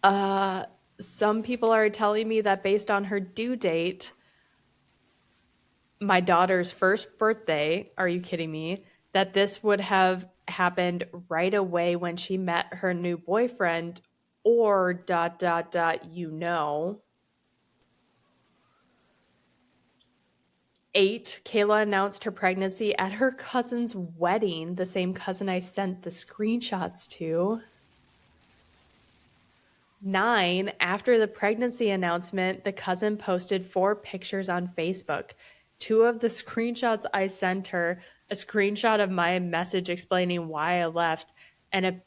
Speaker 1: is. Some people are telling me that based on her due date, my daughter's first birthday, are you kidding me? That this would have happened right away when she met her new boyfriend, or dot dot dot, you know. 8, Kayla announced her pregnancy at her cousin's wedding, the same cousin I sent the screenshots to. 9, after the pregnancy announcement, the cousin posted 4 pictures on Facebook. 2 of the screenshots I sent her, a screenshot of my message explaining why I left, and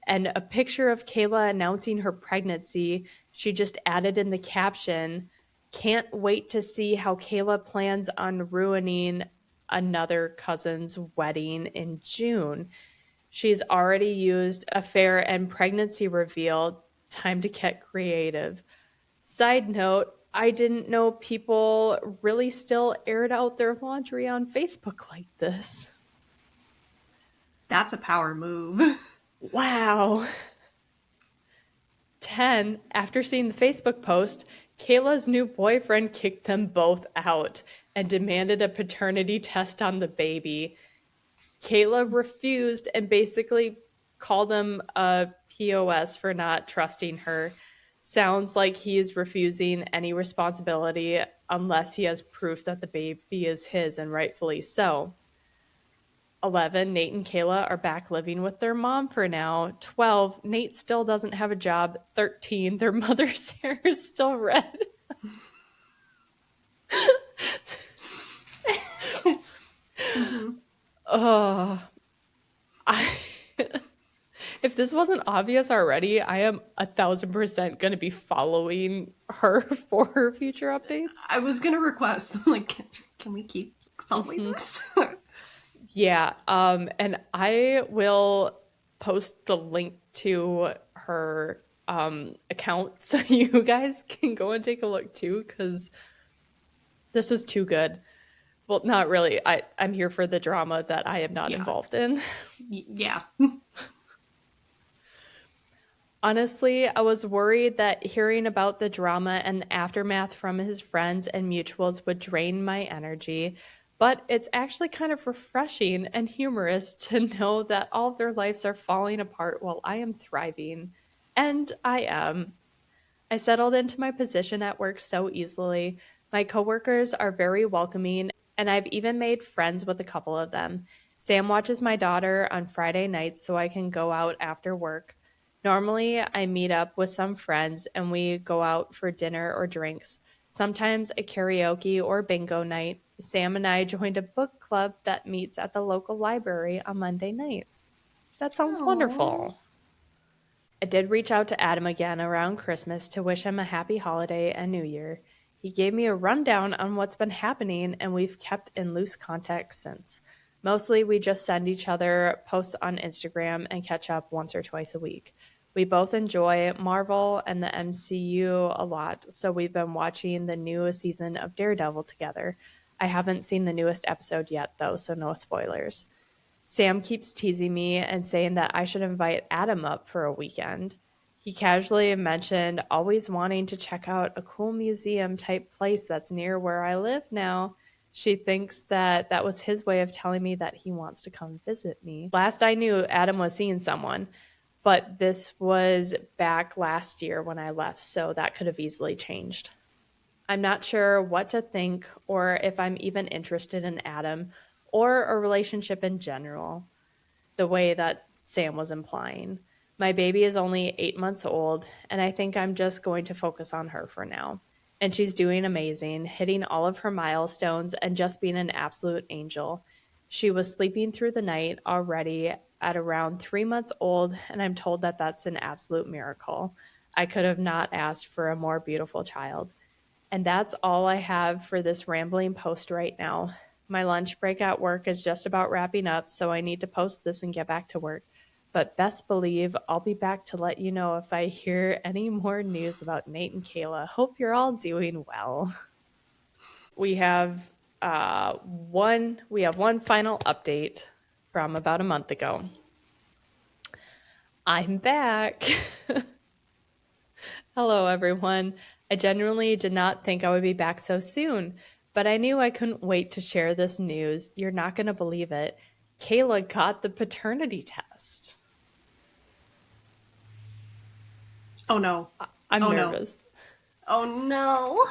Speaker 1: a picture of Kayla announcing her pregnancy. She just added in the caption, "Can't wait to see how Kayla plans on ruining another cousin's wedding in June. She's already used affair and pregnancy reveal. Time to get creative." Side note, I didn't know people really still aired out their laundry on Facebook like this.
Speaker 2: That's a power move.
Speaker 1: Wow. 10, after seeing the Facebook post, Kayla's new boyfriend kicked them both out and demanded a paternity test on the baby. Kayla refused and basically called him a POS for not trusting her. Sounds like he is refusing any responsibility unless he has proof that the baby is his, and rightfully so. 11, Nate and Kayla are back living with their mom for now. 12, Nate still doesn't have a job. 13, their mother's hair is still red. Oh, if this wasn't obvious already, I am 1,000% going to be following her for her future updates.
Speaker 2: I was gonna request, like, can we keep following this?
Speaker 1: Yeah, and I will post the link to her account so you guys can go and take a look too, because this is too good. Well, not really. I'm here for the drama that I am not
Speaker 2: Yeah.
Speaker 1: involved in.
Speaker 2: Yeah.
Speaker 1: Honestly, I was worried that hearing about the drama and the aftermath from his friends and mutuals would drain my energy, but it's actually kind of refreshing and humorous to know that all of their lives are falling apart while I am thriving. And I am. I settled into my position at work so easily. My coworkers are very welcoming, and I've even made friends with a couple of them. Sam watches my daughter on Friday nights so I can go out after work. Normally, I meet up with some friends and we go out for dinner or drinks, sometimes a karaoke or bingo night. Sam and I joined a book club that meets at the local library on Monday nights. That sounds
Speaker 2: Aww.
Speaker 1: wonderful. I did reach out to Adam again around Christmas to wish him a happy holiday and New Year. He gave me a rundown on what's been happening, and we've kept in loose contact since. Mostly, we just send each other posts on Instagram and catch up once or twice a week. We both enjoy Marvel and the MCU a lot, so we've been watching the newest season of Daredevil together. I haven't seen the newest episode yet, though, so no spoilers. Sam keeps teasing me and saying that I should invite Adam up for a weekend. He casually mentioned always wanting to check out a cool museum type place that's near where I live now. She thinks that that was his way of telling me that he wants to come visit me. Last I knew, Adam was seeing someone, but this was back last year when I left, so that could have easily changed. I'm not sure what to think or if I'm even interested in Adam or a relationship in general, the way that Sam was implying. My baby is only 8 months old, and I think I'm just going to focus on her for now. And she's doing amazing, hitting all of her milestones and just being an absolute angel. She was sleeping through the night already at around 3 months old, and I'm told that that's an absolute miracle. I could have not asked for a more beautiful child. And that's all I have for this rambling post right now. My lunch break at work is just about wrapping up, so I need to post this and get back to work. But best believe I'll be back to let you know if I hear any more news about Nate and Kayla. Hope you're all doing well. We have one final update from about a month ago. I'm back. Hello, everyone. I genuinely did not think I would be back so soon, but I knew I couldn't wait to share this news. You're not going to believe it. Kayla got the paternity test.
Speaker 2: Oh no.
Speaker 1: I'm
Speaker 2: Oh no.
Speaker 1: nervous.
Speaker 2: Oh no.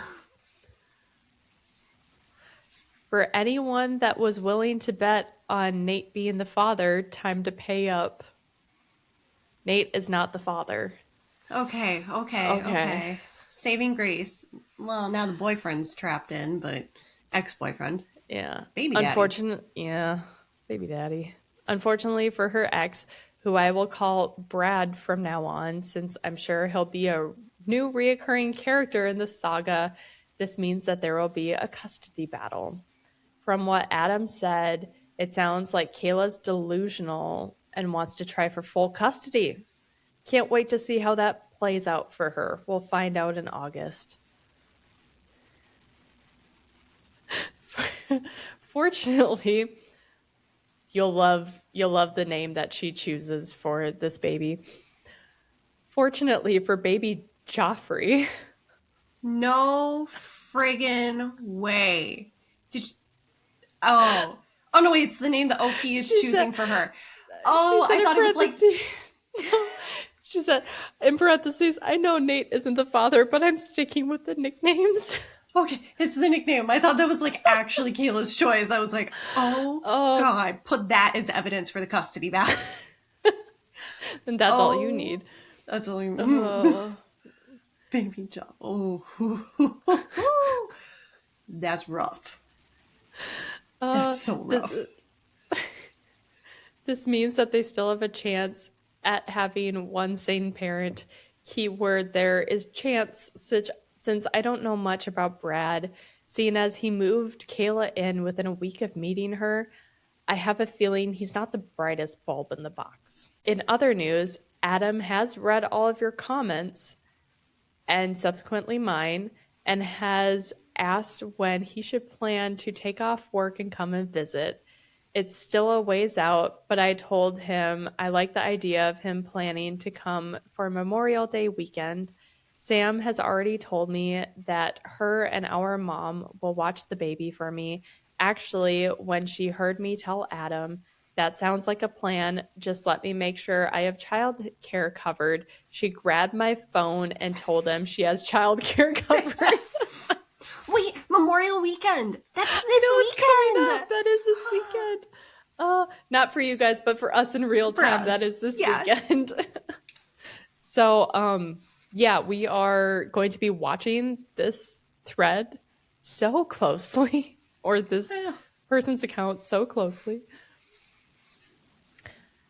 Speaker 1: For anyone that was willing to bet on Nate being the father, time to pay up. Nate is not the father.
Speaker 2: Okay.
Speaker 1: Okay.
Speaker 2: Saving grace. Well, now the boyfriend's trapped in, but ex-boyfriend.
Speaker 1: Yeah.
Speaker 2: Baby daddy.
Speaker 1: Yeah. Baby daddy. Unfortunately for her ex, who I will call Brad from now on, since I'm sure he'll be a new reoccurring character in the saga, this means that there will be a custody battle. From what Adam said, it sounds like Kayla's delusional and wants to try for full custody. Can't wait to see how that plays out for her. We'll find out in August. Fortunately, you'll love the name that she chooses for this baby. Fortunately for baby Joffrey,
Speaker 2: No friggin' way. Did she, oh. Oh no, wait, it's the name that Oki is
Speaker 1: she
Speaker 2: choosing
Speaker 1: said
Speaker 2: for her.
Speaker 1: she
Speaker 2: Oh,
Speaker 1: said
Speaker 2: I
Speaker 1: in
Speaker 2: thought it was like
Speaker 1: parentheses. No, she said in parentheses, I know Nate isn't the father, but I'm sticking with the nicknames.
Speaker 2: okay, it's the nickname. I thought that was like actually Kayla's choice. I was like, oh god, put that as evidence for the custody battle.
Speaker 1: And that's all you need.
Speaker 2: That's all you
Speaker 1: Uh,
Speaker 2: baby job. Oh, that's rough. That's so rough.
Speaker 1: this means that they still have a chance at having one sane parent. Keyword there is chance, since I don't know much about Brad, seeing as he moved Kayla in within a week of meeting her. I have a feeling he's not the brightest bulb in the box. In other news, Adam has read all of your comments and subsequently mine, and has asked when he should plan to take off work and come and visit. It's still a ways out, but I told him I like the idea of him planning to come for Memorial Day weekend. Sam has already told me that her and our mom will watch the baby for me. Actually, when she heard me tell Adam, that sounds like a plan. Just let me make sure I have child care covered. She grabbed my phone and told him she has child care covered.
Speaker 2: Wait, Memorial Weekend. That's this
Speaker 1: It's coming
Speaker 2: weekend.
Speaker 1: up. That is this weekend. Not for you guys, but for us in real
Speaker 2: For
Speaker 1: time,
Speaker 2: us.
Speaker 1: that is this
Speaker 2: Yeah.
Speaker 1: weekend. So, yeah, we are going to be watching this thread so closely, or this
Speaker 2: Yeah.
Speaker 1: person's account so closely.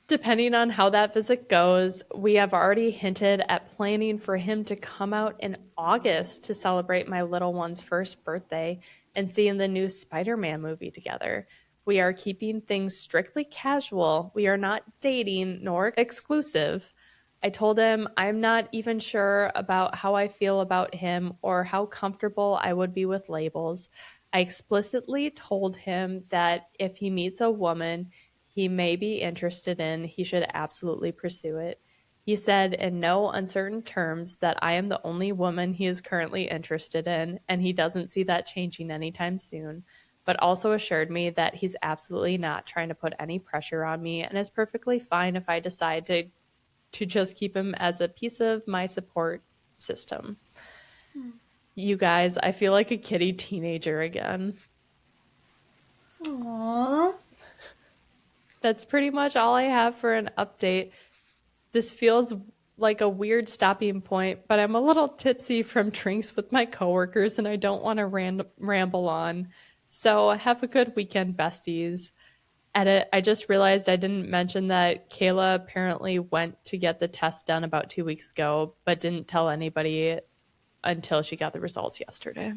Speaker 1: Depending on how that visit goes, we have already hinted at planning for him to come out in August to celebrate my little one's first birthday and seeing the new Spider Man movie together. We are keeping things strictly casual. We are not dating nor exclusive. I told him I'm not even sure about how I feel about him or how comfortable I would be with labels. I explicitly told him that if he meets a woman he may be interested in, he should absolutely pursue it. He said in no uncertain terms that I am the only woman he is currently interested in, and he doesn't see that changing anytime soon, but also assured me that he's absolutely not trying to put any pressure on me and is perfectly fine if I decide to just keep him as a piece of my support system. You guys, I feel like a kitty teenager again.
Speaker 2: Aww.
Speaker 1: That's pretty much all I have for an update. This feels like a weird stopping point, but I'm a little tipsy from drinks with my coworkers and I don't want to ramble on. So have a good weekend, besties. Edit, I just realized I didn't mention that Kayla apparently went to get the test done about 2 weeks ago, but didn't tell anybody until she got the results yesterday.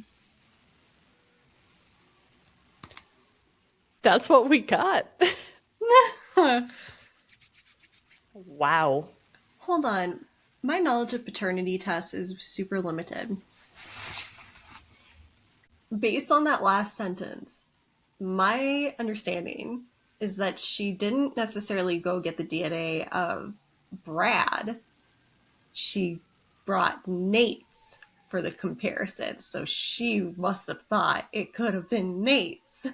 Speaker 1: That's what we got. Wow.
Speaker 2: Hold on. My knowledge of paternity tests is super limited. Based on that last sentence, my understanding is that she didn't necessarily go get the DNA of Brad. She brought Nate's for the comparison. So she must have thought it could have been Nate's.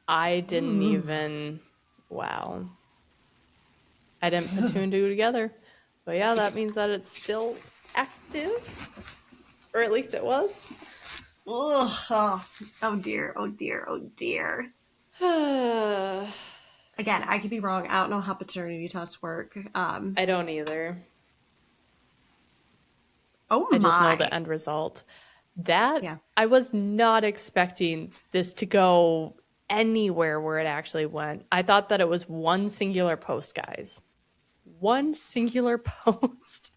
Speaker 1: I didn't even. Wow. I didn't put two and two together. But yeah, that means that it's still active. Or at least it was.
Speaker 2: Ugh. Oh dear, oh dear, oh dear. Again, I could be wrong. I don't know how paternity tests work.
Speaker 1: I don't either.
Speaker 2: Oh
Speaker 1: I just know
Speaker 2: my.
Speaker 1: the end result. That
Speaker 2: Yeah.
Speaker 1: I was not expecting this to go anywhere where it actually went. I thought that it was one singular post, guys. One singular post.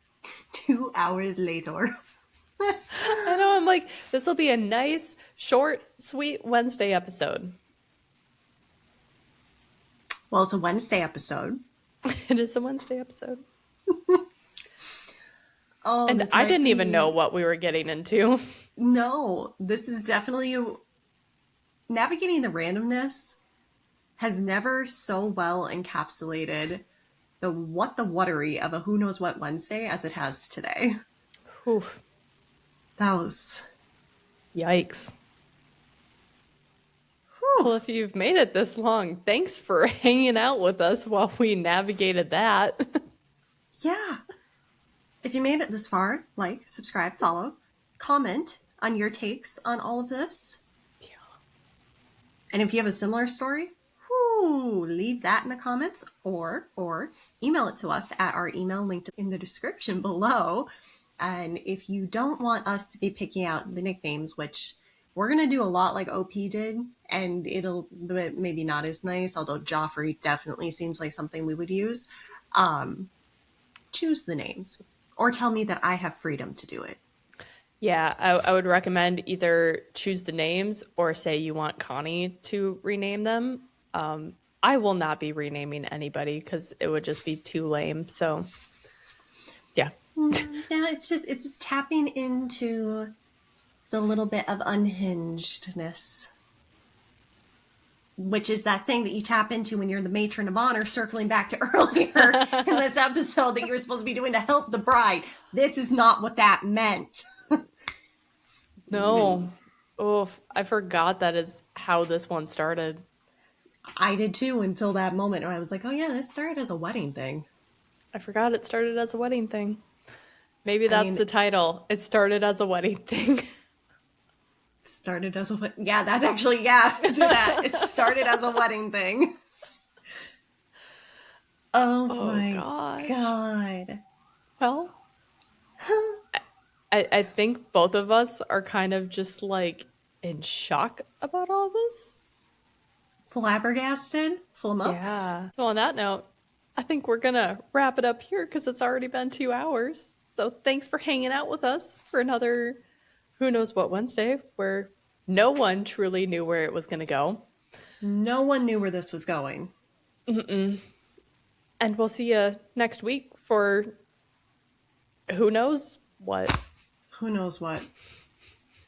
Speaker 2: 2 hours later.
Speaker 1: I know, I'm like, this will be a nice, short, sweet Wednesday episode.
Speaker 2: Well, it's a Wednesday episode.
Speaker 1: It is a Wednesday episode.
Speaker 2: Oh,
Speaker 1: And
Speaker 2: this
Speaker 1: I
Speaker 2: might
Speaker 1: didn't
Speaker 2: be...
Speaker 1: even know what we were getting into.
Speaker 2: No, this is definitely... Navigating the randomness has never so well encapsulated the what the whatery of a Who Knows What Wednesday as it has today.
Speaker 1: Whew.
Speaker 2: That was...
Speaker 1: Yikes.
Speaker 2: Whew.
Speaker 1: Well, if you've made it this long, thanks for hanging out with us while we navigated that.
Speaker 2: Yeah. If you made it this far, like, subscribe, follow, comment on your takes on all of this.
Speaker 1: Yeah.
Speaker 2: And if you have a similar story, leave that in the comments or email it to us at our email linked in the description below. And if you don't want us to be picking out the nicknames, which we're going to do a lot like OP did, and it'll maybe not as nice, although Joffrey definitely seems like something we would use. choose the names or tell me that I have freedom to do it.
Speaker 1: Yeah, I would recommend either choose the names or say you want Connie to rename them. I will not be renaming anybody because it would just be too lame. So, yeah.
Speaker 2: Yeah, it's tapping into the little bit of unhingedness, which is that thing that you tap into when you're the matron of honor, circling back to earlier in this episode that you were supposed to be doing to help the bride. This is not what that meant.
Speaker 1: No. Oh, I forgot that is how this one started.
Speaker 2: I did too until that moment where I was like, oh yeah, this started as a wedding thing.
Speaker 1: I forgot it started as a wedding thing. Maybe
Speaker 2: I
Speaker 1: that's
Speaker 2: mean,
Speaker 1: the title. It started as a wedding thing.
Speaker 2: started as a yeah, that's actually, yeah, do that. It started as a wedding thing. Oh
Speaker 1: Oh,
Speaker 2: my
Speaker 1: gosh.
Speaker 2: god.
Speaker 1: Well, I think both of us are kind of just like in shock about all this.
Speaker 2: Flabbergasted? Flummoxed?
Speaker 1: Yeah. So, on that note, I think we're going to wrap it up here because it's already been 2 hours. So, thanks for hanging out with us for another Who Knows What Wednesday, where no one truly knew where it was going to go.
Speaker 2: No one knew where this was going.
Speaker 1: And we'll see you next week for who knows what.
Speaker 2: Who knows what?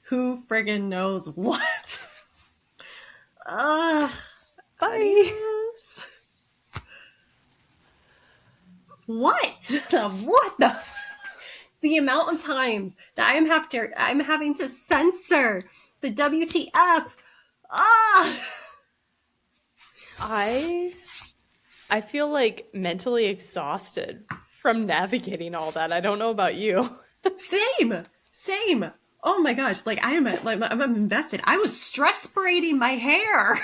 Speaker 2: Who friggin' knows what? Ugh.
Speaker 1: Bye.
Speaker 2: Adios. What? What the amount of times that I'm having to censor the WTF. Ah.
Speaker 1: I feel like mentally exhausted from navigating all that. I don't know about you.
Speaker 2: Same. Oh my gosh! Like I'm invested. I was stress braiding my hair